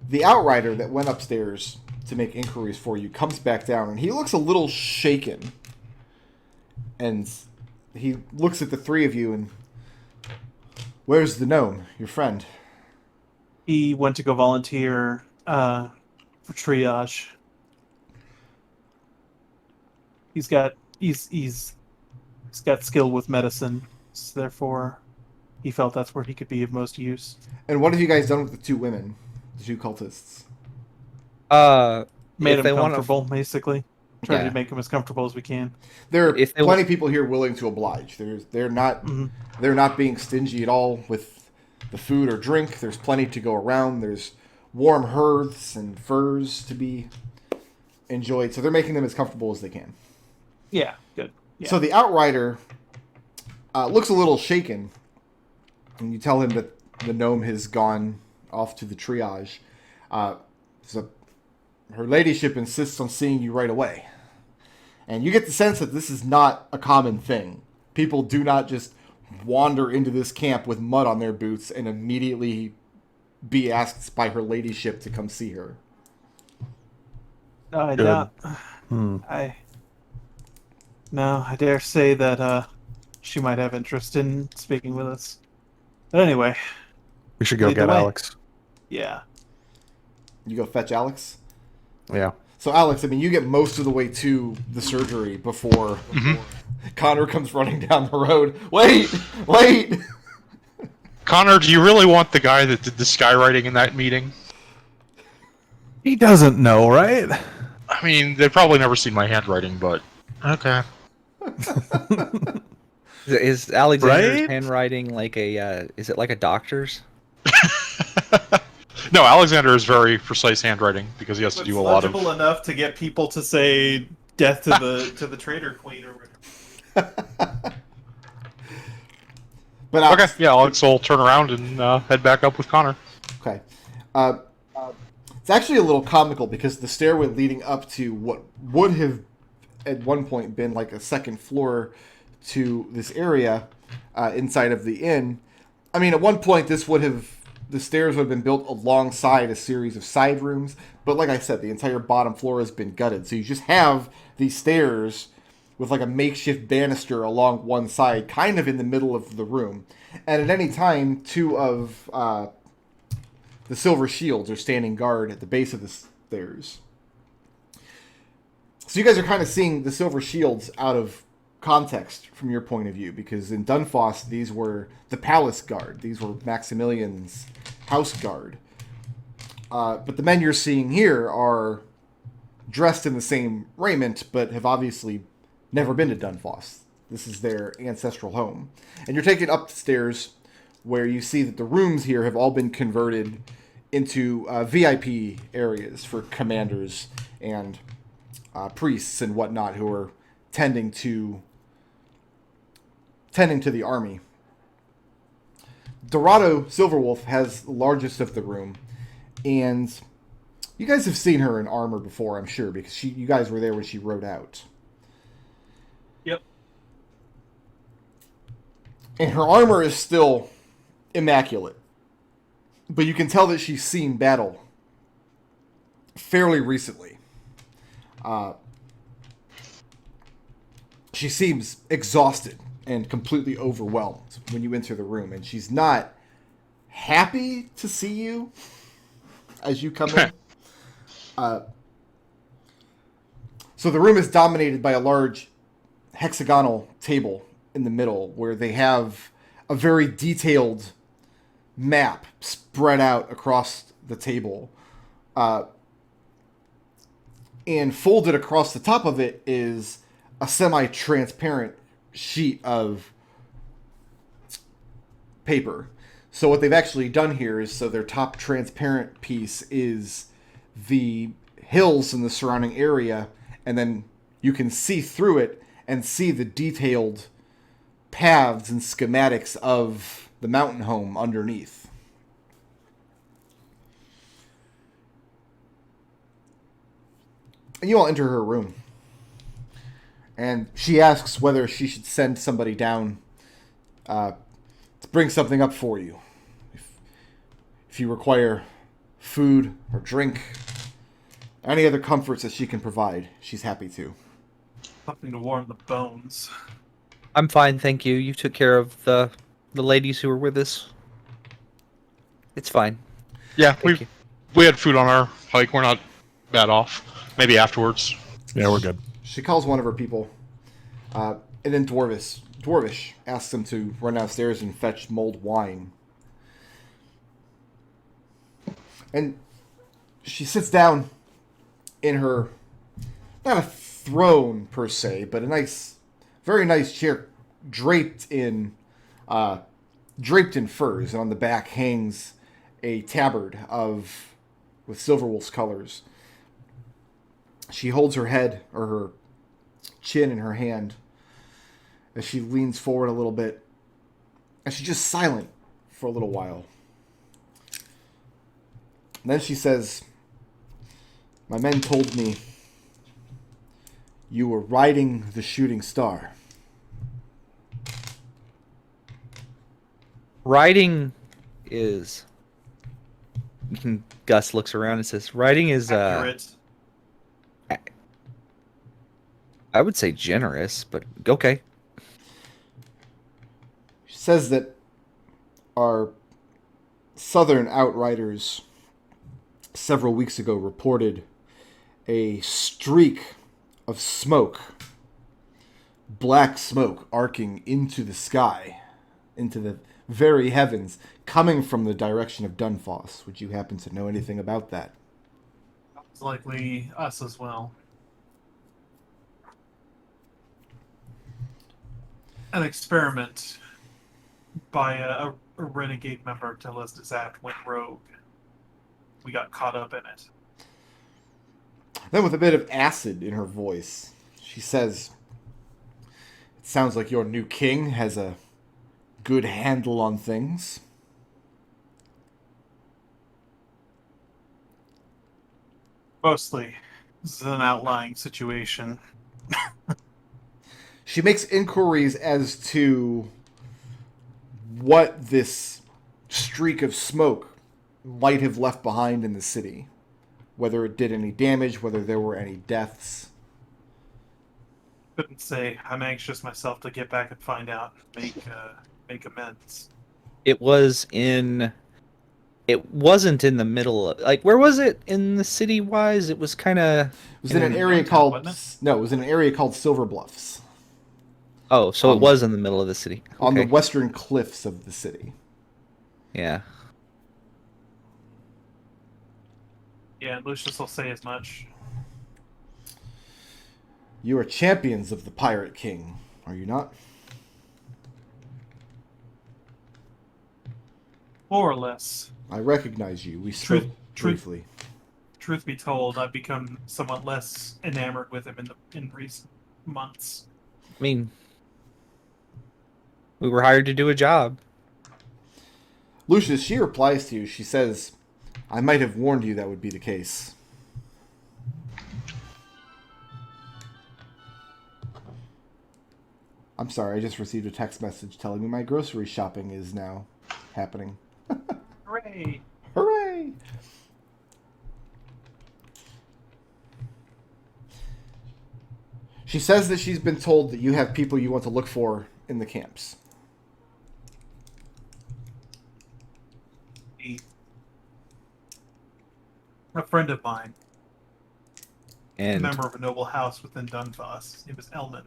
The outrider that went upstairs to make inquiries for you comes back down, and he looks a little shaken. And he looks at the three of you and... Where's the gnome, your friend? He went to go volunteer for triage. He's got skill with medicine, so therefore he felt that's where he could be of most use. And what have you guys done with the two women? The two cultists? Made them comfortable, basically. Trying to make them as comfortable as we can. There are plenty of people here willing to oblige. They're not being stingy at all with the food or drink. There's plenty to go around. There's warm hearths and furs to be enjoyed. So they're making them as comfortable as they can. Yeah, good. Yeah. So the outrider looks a little shaken. And you tell him that the gnome has gone off to the triage. So her ladyship insists on seeing you right away. And you get the sense that this is not a common thing. People do not just wander into this camp with mud on their boots and immediately be asked by her ladyship to come see her. No, I doubt. I dare say that she might have interest in speaking with us. But anyway, We should go Lead the get way. Alex. yeah. You go fetch Alex? Yeah. So Alex, I mean, you get most of the way to the surgery before Connor comes running down the road. Wait! Connor, do you really want the guy that did the skywriting in that meeting? He doesn't know, right? I mean, they've probably never seen my handwriting, but okay. Is Alexander's Right? handwriting like a? Is it like a doctor's? No, Alexander is very precise handwriting because he has to It's do a lot of. legible enough to get people to say death to the traitor queen or whatever. But Alex, Okay, yeah, Alex will turn around and head back up with Connor. Okay. It's actually a little comical because the stairway leading up to what would have at one point been like a second floor to this area inside of the inn. I mean, at one point this would have the stairs have been built alongside a series of side rooms. But like I said, the entire bottom floor has been gutted. So you just have these stairs with like a makeshift banister along one side, kind of in the middle of the room. And at any time, two of the silver shields are standing guard at the base of the stairs. So you guys are kind of seeing the silver shields out of context from your point of view, because in Dunfoss, these were the palace guard. These were Maximilian's house guard. But the men you're seeing here are dressed in the same raiment, but have obviously never been to Dunfoss. This is their ancestral home. And you're taken up the stairs where you see that the rooms here have all been converted into VIP areas for commanders and priests and whatnot who are tending to the army. Dorado Silverwolf has the largest of the room, and you guys have seen her in armor before, I'm sure, because you guys were there when she rode out. Yep. And her armor is still immaculate, but you can tell that she's seen battle fairly recently. She seems exhausted and completely overwhelmed when you enter the room, and she's not happy to see you as you come in. So the room is dominated by a large hexagonal table in the middle where they have a very detailed map spread out across the table. And folded across the top of it is a semi-transparent sheet of paper. So what they've actually done here is, so their top transparent piece is the hills in the surrounding area, and then you can see through it and see the detailed paths and schematics of the mountain home underneath. And you all enter her room. And she asks whether she should send somebody down to bring something up for you. If you require food or drink, any other comforts that she can provide, she's happy to. Something to warm the bones. I'm fine, thank you. You took care of the ladies who were with us. It's fine. Yeah, Thank you. we had food on our hike. We're not bad off. Maybe afterwards. Yeah, we're good. She calls one of her people, and then Dwarvish asks them to run downstairs and fetch mulled wine. And she sits down in her, not a throne per se, but a nice, very nice chair, draped in furs, and on the back hangs a tabard with Silverwolf's colors. She holds her head, or her chin, in her hand as she leans forward a little bit, and she's just silent for a little while. And then she says, "My men told me you were riding the shooting star." Riding is... Gus looks around and says, riding is... Accurate. I would say generous, but okay. She says that our southern outriders several weeks ago reported a streak of smoke, black smoke, arcing into the sky, into the very heavens, coming from the direction of Dunfoss. Would you happen to know anything about that? It's likely us as well. An experiment by a renegade member of Telesdazat went rogue. We got caught up in it. Then, with a bit of acid in her voice, she says, "It sounds like your new king has a good handle on things." Mostly. This is an outlying situation. She makes inquiries as to what this streak of smoke might have left behind in the city. Whether it did any damage, whether there were any deaths. Couldn't say. I'm anxious myself to get back and find out and make amends. It was in. It wasn't in the middle of, like, where was it in the city wise? It was kind of. It was in an In area downtown, called wasn't no, it was in an area called Silver Bluffs Oh, so it was in the middle of the city. on the Okay. western cliffs of the city. Yeah. Yeah, Lucius will say as much. You are champions of the Pirate King, are you not? More or less. I recognize you. We Truth- spoke truth- briefly. Truth be told, I've become somewhat less enamored with him in recent months. I mean, we were hired to do a job. Lucius, she replies to you. She says, I might have warned you that would be the case. I'm sorry, I just received a text message telling me my grocery shopping is now happening. Hooray! Hooray! She says that she's been told that you have people you want to look for in the camps. A friend of mine, a And member of a noble house within Dunfos, his name is Elman.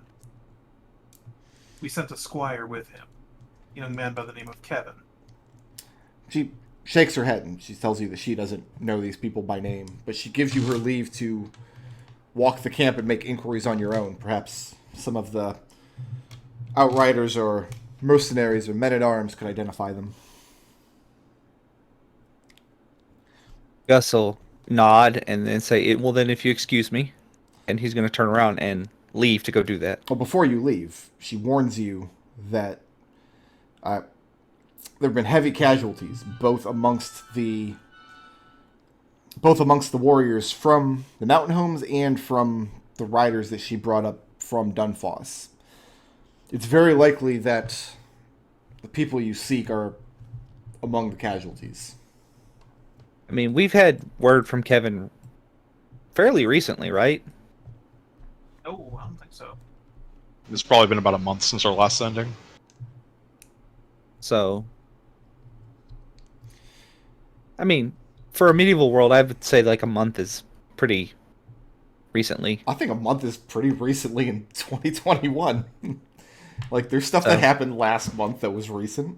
We sent a squire with him, a young man by the name of Kevin. She shakes her head and she tells you that she doesn't know these people by name, but she gives you her leave to walk the camp and make inquiries on your own. Perhaps some of the outriders or mercenaries or men-at-arms could identify them. Gus will nod and then say, well, then if you excuse me. And he's going to turn around and leave to go do that. Well, before you leave, she warns you that there have been heavy casualties, both amongst the warriors from the mountain homes and from the riders that she brought up from Dunfos. It's very likely that the people you seek are among the casualties. I mean, we've had word from Kevin fairly recently, right? No, I don't think so. It's probably been about a month since our last sending. So, I mean, for a medieval world, I would say like a month is pretty recently. I think a month is pretty recently in 2021. Like, there's stuff that Oh. happened last month that was recent.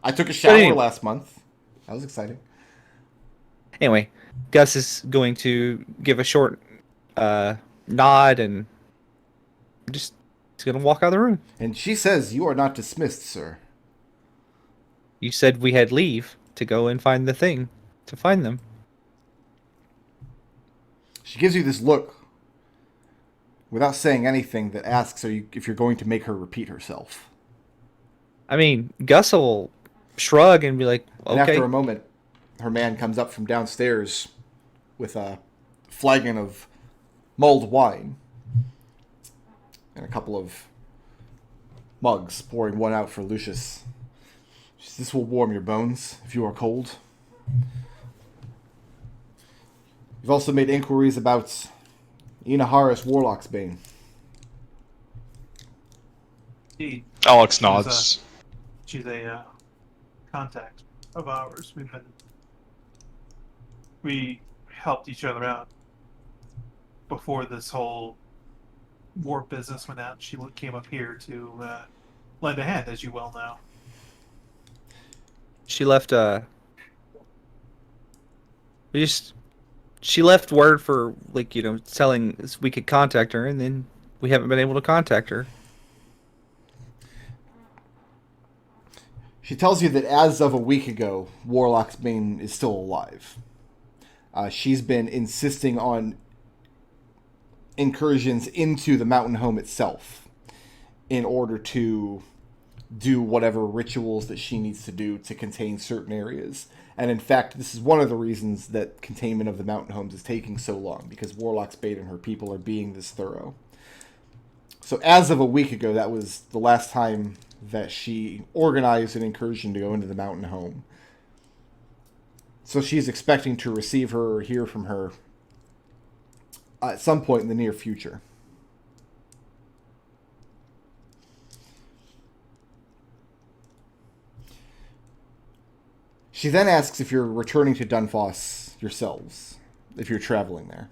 I took a shower anyway. last month. That was exciting. Anyway, Gus is going to give a short nod and just he's going to walk out of the room. And she says, you are not dismissed, sir. You said we had leave to go and find the thing, to find them. She gives you this look without saying anything that asks if you're going to make her repeat herself. I mean, Gus will shrug and be like, And okay. after a moment, her man comes up from downstairs with a flagon of mulled wine and a couple of mugs, pouring one out for Lucius. She says, this will warm your bones if you are cold. You've also made inquiries about Inaharis Warlock's Bane. Indeed, Alex nods. she's a contact of ours. We helped each other out before this whole war business went out. She came up here to lend a hand, as you well know. She left she left word for, like, telling us we could contact her, and then we haven't been able to contact her. She tells you that as of a week ago, Warlock's Bane is still alive. She's been insisting on incursions into the mountain home itself in order to do whatever rituals that she needs to do to contain certain areas. And in fact, this is one of the reasons that containment of the mountain homes is taking so long, because Warlock's Bane and her people are being this thorough. So as of a week ago, that was the last time that she organized an incursion to go into the mountain home. So she's expecting to receive her or hear from her at some point in the near future. She then asks if you're returning to Dunfoss yourselves, if you're traveling there.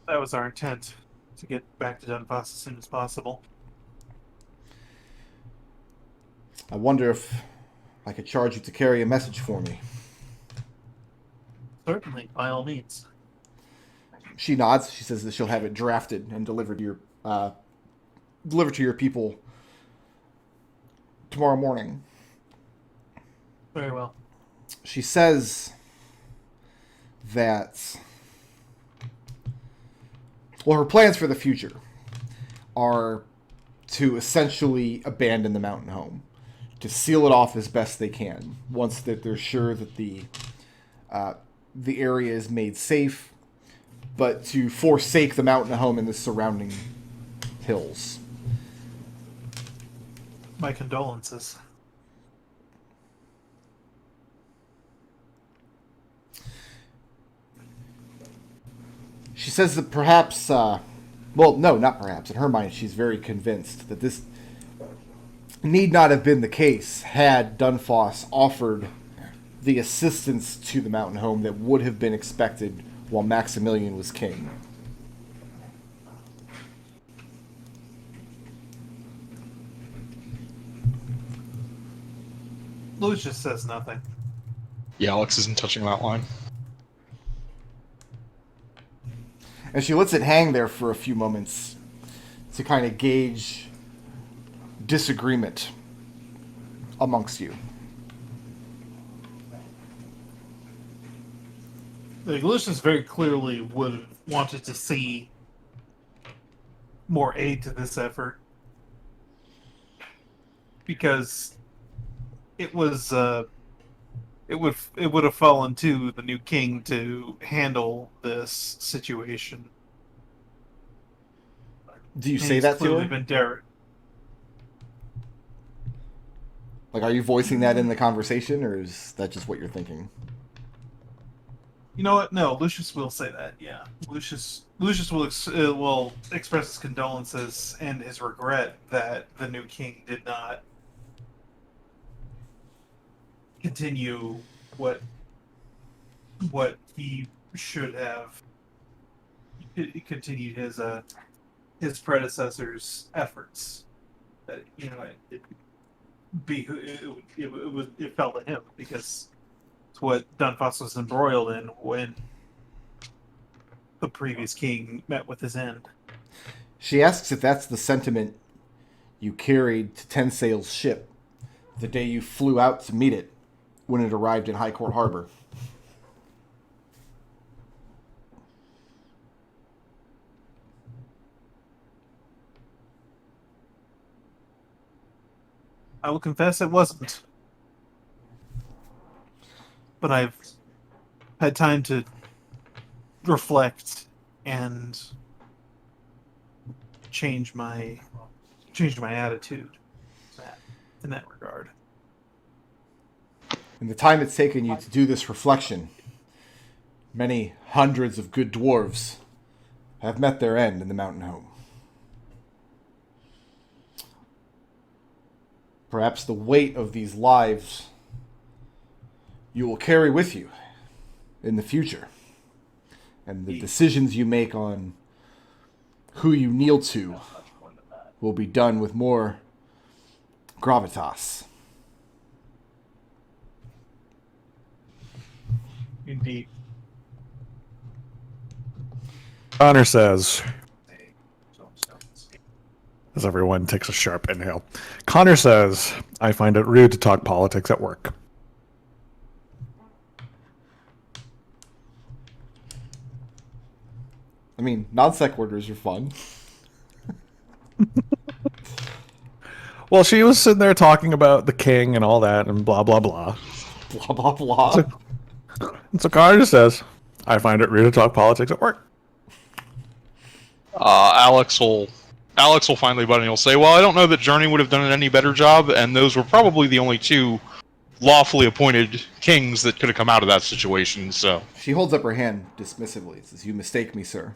That was our intent, to get back to Dunfoss as soon as possible. I wonder if I could charge you to carry a message for me. Certainly, by all means. She nods. She says that she'll have it drafted and delivered to your people tomorrow morning. Very well. She says that, well, her plans for the future are to essentially abandon the mountain home, to seal it off as best they can once that they're sure that the area is made safe, but to forsake the mountain home and the surrounding hills. My condolences. She says that perhaps, well, no, not perhaps. In her mind, she's very convinced that this need not have been the case had Dunfoss offered the assistance to the mountain home that would have been expected while Maximilian was king. Lucius says nothing. Yeah, Alex isn't touching that line. And she lets it hang there for a few moments to kind of gauge disagreement amongst you. Like, Lucius very clearly would have wanted to see more aid to this effort, because it was it would have fallen to the new king to handle this situation. Do you And say he's that to clearly her? been dared. Like, are you voicing that in the conversation, or is that just what you're thinking? You know what? No, Lucius will say that. Yeah, Lucius will express his condolences and his regret that the new king did not continue what he should have. He continued his predecessor's efforts. That, you know, it fell to him because it's what Dunfoss was embroiled in when the previous king met with his end. She asks if that's the sentiment you carried to Ten Sail's ship the day you flew out to meet it when it arrived in Highcourt Harbor. I will confess it wasn't. But I've had time to reflect and change my attitude in that regard. In the time it's taken you to do this reflection, many hundreds of good dwarves have met their end in the mountain home. Perhaps the weight of these lives you will carry with you in the future. And the decisions you make on who you kneel to will be done with more gravitas. Indeed. Connor says, as everyone takes a sharp inhale, Connor says, I find it rude to talk politics at work. I mean, non sequiturs are fun. Well, she was sitting there talking about the king and all that and blah, blah, blah. Blah, blah, blah. And so Connor just says, I find it rude to talk politics at work. Alex will finally butt in. He'll say, "Well, I don't know that Journey would have done an any better job, and those were probably the only two lawfully appointed kings that could have come out of that situation. So She holds up her hand dismissively and says, "You mistake me, sir.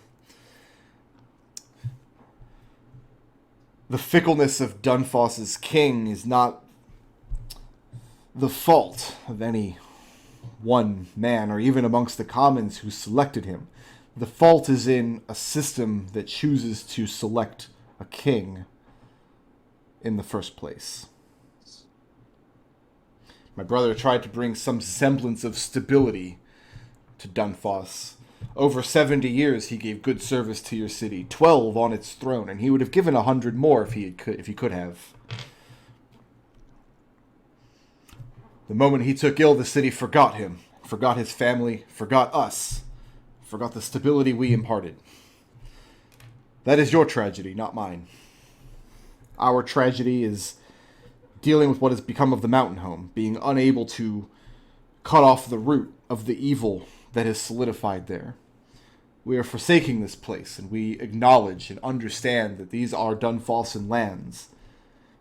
The fickleness of Dunfoss's king is not the fault of any one man or even amongst the commons who selected him. The fault is in a system that chooses to select a king in the first place. My brother tried to bring some semblance of stability to Dunfoss. Over 70 years he gave good service to your city, 12 on its throne, and he would have given 100 more if he could have. The moment he took ill, the city forgot him, forgot his family, forgot us, forgot the stability we imparted. That is your tragedy, not mine. Our tragedy is dealing with what has become of the mountain home, being unable to cut off the root of the evil that is solidified there. We are forsaking this place, and we acknowledge and understand that these are Dunfossan lands.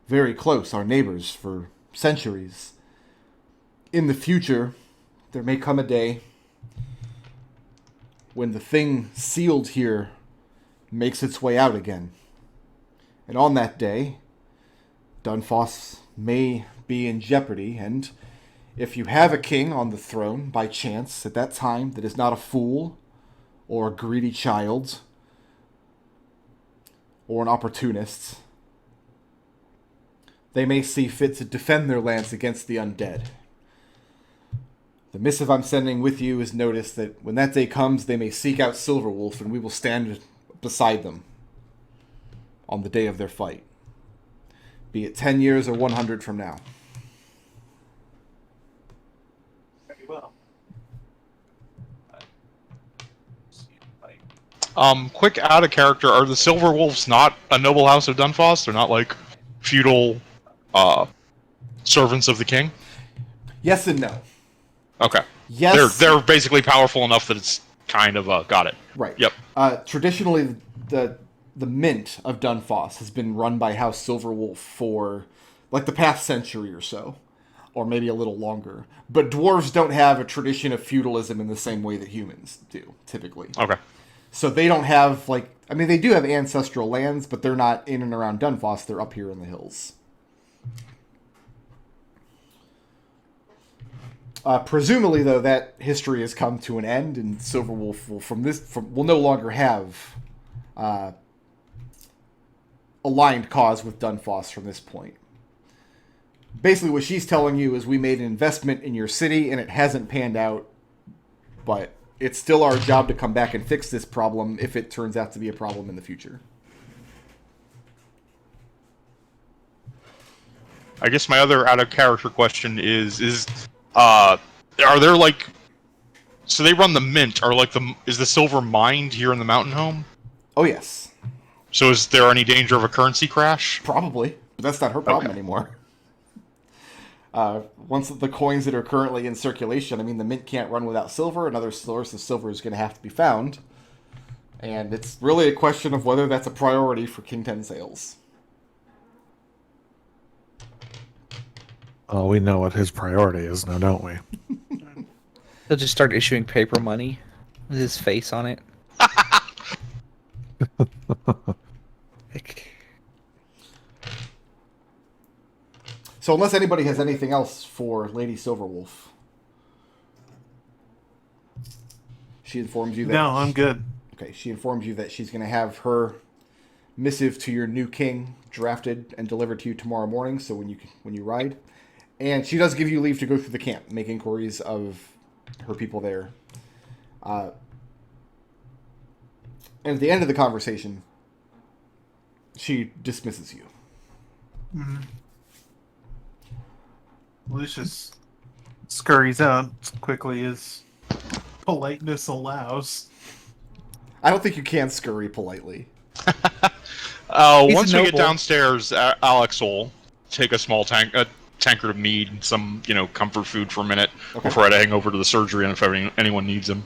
Very close, our neighbors for centuries. In the future, there may come a day when the thing sealed here makes its way out again. And on that day, Dunfoss may be in jeopardy, and if you have a king on the throne by chance at that time that is not a fool or a greedy child or an opportunist, they may see fit to defend their lands against the undead. The missive I'm sending with you is notice that when that day comes, they may seek out Silverwolf, and we will stand beside them on the day of their fight, be it 10 years or 100 from now. Very well. Quick out of character, are the Silverwolves not a noble house of Dunfoss? They're not like feudal servants of the king? Yes and no. Okay. Yes. They're basically powerful enough that it's kind of got it. Right. Yep. Traditionally, the mint of Dunfoss has been run by House Silverwolf for like the past century or so, or maybe a little longer. But dwarves don't have a tradition of feudalism in the same way that humans do, typically. Okay. So they don't have, like, I mean, they do have ancestral lands, but they're not in and around Dunfoss. They're up here in the hills. Presumably, though, that history has come to an end, and Silverwolf will no longer have aligned cause with Dunfoss from this point. Basically, what she's telling you is we made an investment in your city, and it hasn't panned out, but it's still our job to come back and fix this problem if it turns out to be a problem in the future. I guess my other out-of-character question is are there, like... So they run the mint. Is the silver mined here in the mountain home? Oh, yes. So is there any danger of a currency crash? Probably, but that's not her problem Okay. anymore. Once the coins that are currently in circulation, I mean, the mint can't run without silver. Another source of silver is going to have to be found. And it's really a question of whether that's a priority for King 10 sales. Oh, we know what his priority is now, don't we? He'll just start issuing paper money with his face on it. Like, So unless anybody has anything else for Lady Silverwolf, she informs you that... No, I'm good. Okay, she informs you that she's going to have her missive to your new king drafted and delivered to you tomorrow morning, so when you ride. And she does give you leave to go through the camp, make inquiries of her people there. And at the end of the conversation, she dismisses you. Mm-hmm. Lucius scurries out as quickly as politeness allows. I don't think you can scurry politely. Once we get noble. downstairs, Alex will take a small tankard of mead and some, comfort food for a minute before heading over to the surgery, and if anyone needs him.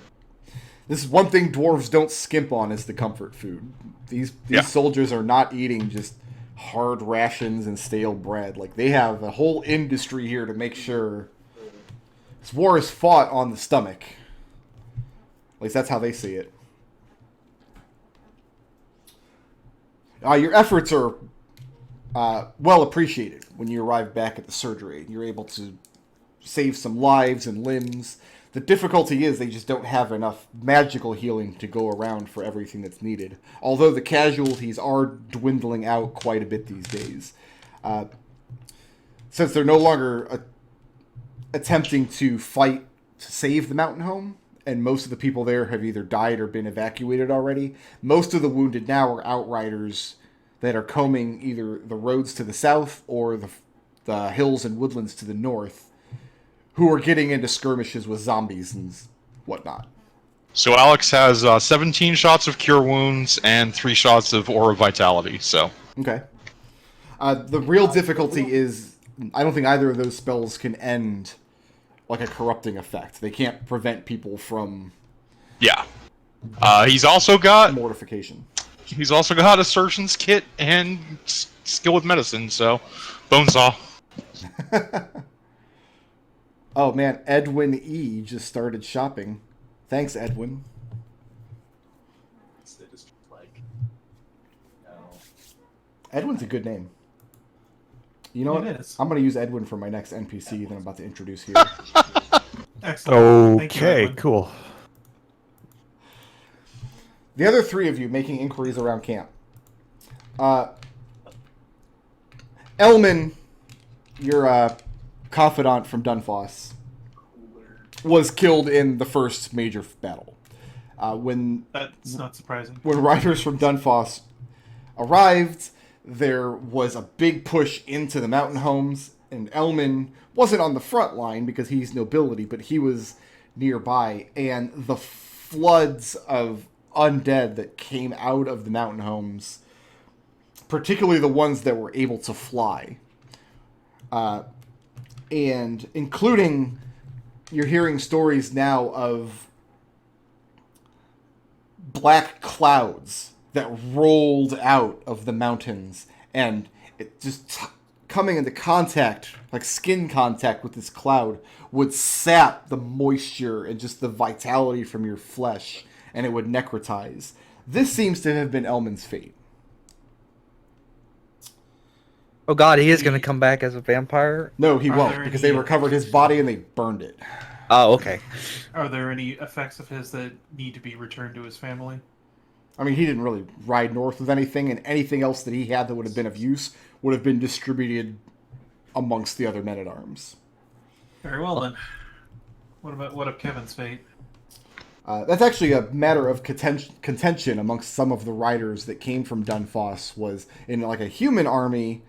This is one thing dwarves don't skimp on, is the comfort food. These soldiers are not eating just hard rations and stale bread. Like, they have a whole industry here to make sure This war is fought on the stomach. At least that's how they see it. Your efforts are well appreciated when you arrive back at the surgery. You're able to save some lives and limbs. The difficulty is they just don't have enough magical healing to go around for everything that's needed. Although the casualties are dwindling out quite a bit these days. Since they're no longer attempting to fight to save the mountain home, and most of the people there have either died or been evacuated already, most of the wounded now are outriders that are combing either the roads to the south or the hills and woodlands to the north, who are getting into skirmishes with zombies and whatnot. So Alex has 17 shots of Cure Wounds and 3 shots of Aura Vitality, so... Okay. The real difficulty is, I don't think either of those spells can end like a corrupting effect. They can't prevent people from... Yeah. He's also got mortification. He's also got a surgeon's kit and skill with medicine, so... Bonesaw. Oh man, Edwin E. just started shopping. Thanks, Edwin. Edwin's a good name. You know what? It is. I'm going to use Edwin for my next NPC that I'm about to introduce here. Excellent. Thank you, Okay, Edwin. cool. The other 3 of you making inquiries around camp. Elman, your confidant from Dunfoss, was killed in the first major battle. When That's not surprising. riders from Dunfoss arrived, there was a big push into the mountain homes, and Elman wasn't on the front line because he's nobility, but he was nearby, and the floods of undead that came out of the mountain homes, particularly the ones that were able to fly, and including, you're hearing stories now of black clouds that rolled out of the mountains, and it just coming into contact, like skin contact with this cloud, would sap the moisture and just the vitality from your flesh, and it would necrotize. This seems to have been Elman's fate. Oh god, he is going to come back as a vampire? No, he Are won't, there because any- they recovered his body and they burned it. Oh, okay. Are there any effects of his that need to be returned to his family? I mean, he didn't really ride north with anything, and anything else that he had that would have been of use would have been distributed amongst the other men-at-arms. Very well then. What of Kevin's fate? That's actually a matter of contention amongst some of the riders that came from Dunfoss, was in like a human army,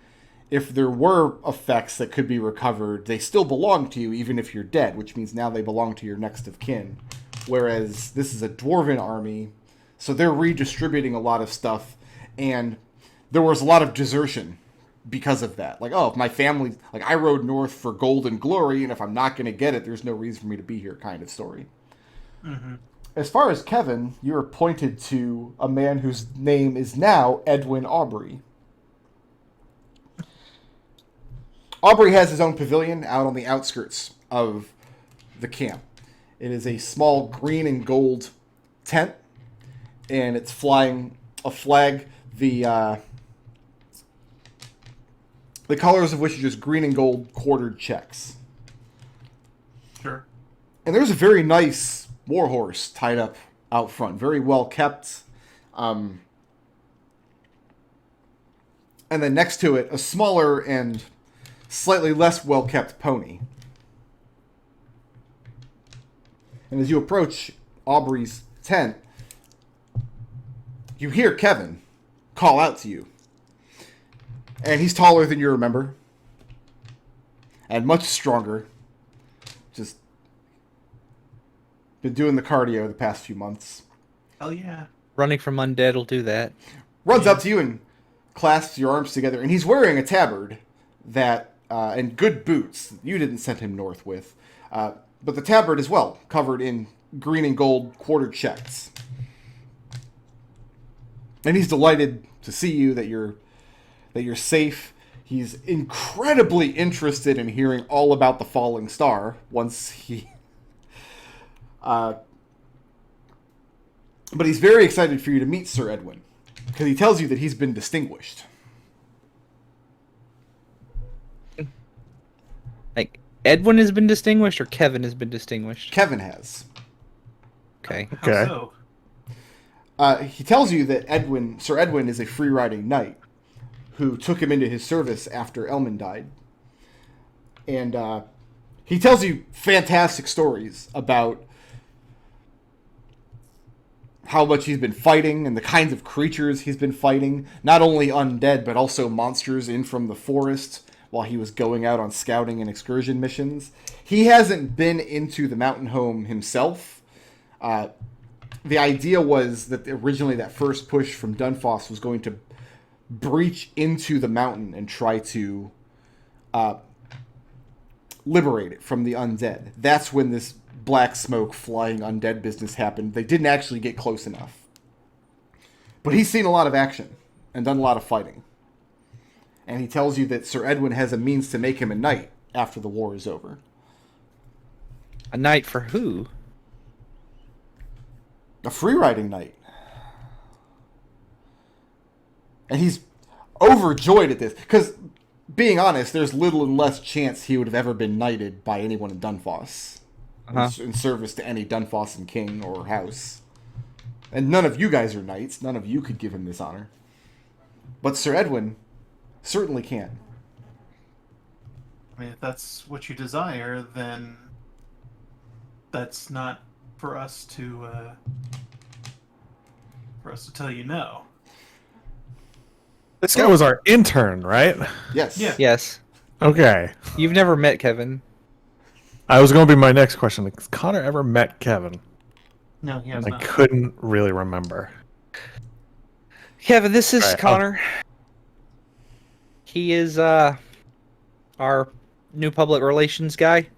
if there were effects that could be recovered, they still belong to you even if you're dead, which means now they belong to your next of kin. Whereas this is a dwarven army, so they're redistributing a lot of stuff, and there was a lot of desertion because of that. Like, oh, if my family, like I rode north for gold and glory, and if I'm not going to get it, there's no reason for me to be here kind of story. Mm-hmm. As far as Kevin, you're pointed to a man whose name is now Edwin Aubrey. Aubrey has his own pavilion out on the outskirts of the camp. It is a small green and gold tent, and it's flying a flag. The colors of which are just green and gold quartered checks. Sure. And there's a very nice warhorse tied up out front, very well kept. And then next to it, a smaller and slightly less well kept pony. And as you approach Aubrey's tent, you hear Kevin call out to you. And he's taller than you remember. And much stronger. Just been doing the cardio the past few months. Hell yeah. Running from undead will do that. Runs up to you and clasps your arms together. And he's wearing a tabard that, and good boots. You didn't send him north with. But the tabard as well, covered in green and gold quartered checks. And he's delighted to see you, that you're safe. He's incredibly interested in hearing all about the falling star once he... but he's very excited for you to meet Sir Edwin, because he tells you that he's been distinguished. Like, Edwin has been distinguished, or Kevin has been distinguished? Kevin has. Okay. Okay. How so? He tells you that Sir Edwin is a free-riding knight who took him into his service after Elman died. And he tells you fantastic stories about how much he's been fighting and the kinds of creatures he's been fighting. Not only undead, but also monsters in from the forest while he was going out on scouting and excursion missions. He hasn't been into the mountain home himself. The idea was that originally that first push from Dunfoss was going to breach into the mountain and try to liberate it from the undead. That's when this black smoke flying undead business happened. They didn't actually get close enough. But he's seen a lot of action and done a lot of fighting. And he tells you that Sir Edwin has a means to make him a knight after the war is over. A knight for who? A free-riding knight. And he's overjoyed at this. Because, being honest, there's little and less chance he would have ever been knighted by anyone in Dunfoss. In service to any Dunfossan king or house. And none of you guys are knights. None of you could give him this honor. But Sir Edwin certainly can. I mean, if that's what you desire, then that's not for us to tell you no. This guy was our intern, right? Yes. Yeah. Yes. Okay. You've never met Kevin. I was going to be my next question. Has Connor ever met Kevin? No, he has I not. couldn't really remember. Kevin, this is Right, Connor. He is our new public relations guy.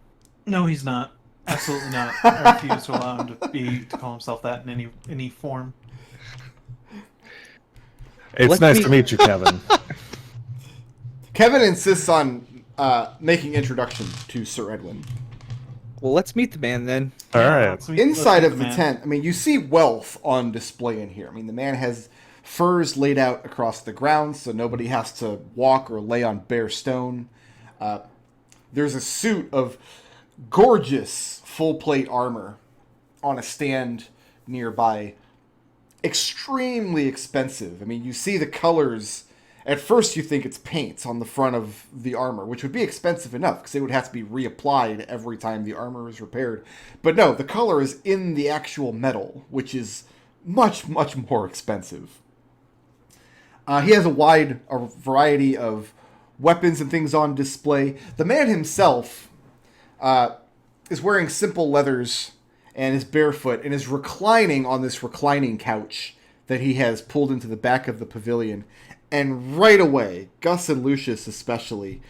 No, he's not. Absolutely not. I refuse to allow him to call himself that in any form. It's Let nice me- to meet you, Kevin. Kevin insists on making introduction to Sir Edwin. Well, let's meet the man then. All right. Let's meet Inside of the man. tent, I mean, you see wealth on display in here. I mean, the man has furs laid out across the ground so nobody has to walk or lay on bare stone. There's a suit of gorgeous full plate armor on a stand nearby. Extremely expensive. I mean, you see the colors. At first, you think it's paint on the front of the armor, which would be expensive enough because it would have to be reapplied every time the armor is repaired. But no, the color is in the actual metal, which is much, much more expensive. He has a variety of weapons and things on display. The man himself is wearing simple leathers and is barefoot and is reclining on this reclining couch that he has pulled into the back of the pavilion. And right away, Gus and Lucius especially,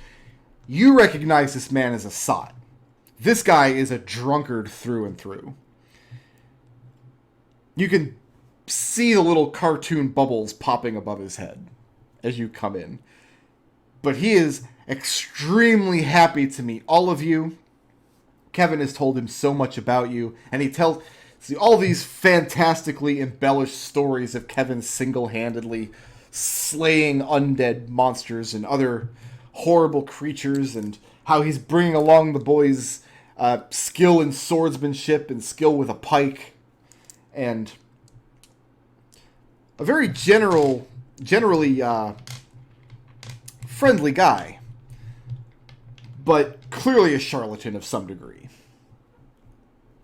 you recognize this man as a sot. This guy is a drunkard through and through. You can see the little cartoon bubbles popping above his head as you come in. But he is extremely happy to meet all of you. Kevin has told him so much about you, and he tells all these fantastically embellished stories of Kevin single-handedly slaying undead monsters and other horrible creatures, and how he's bringing along the boys' skill in swordsmanship and skill with a pike, and a very generally friendly guy, but clearly a charlatan of some degree.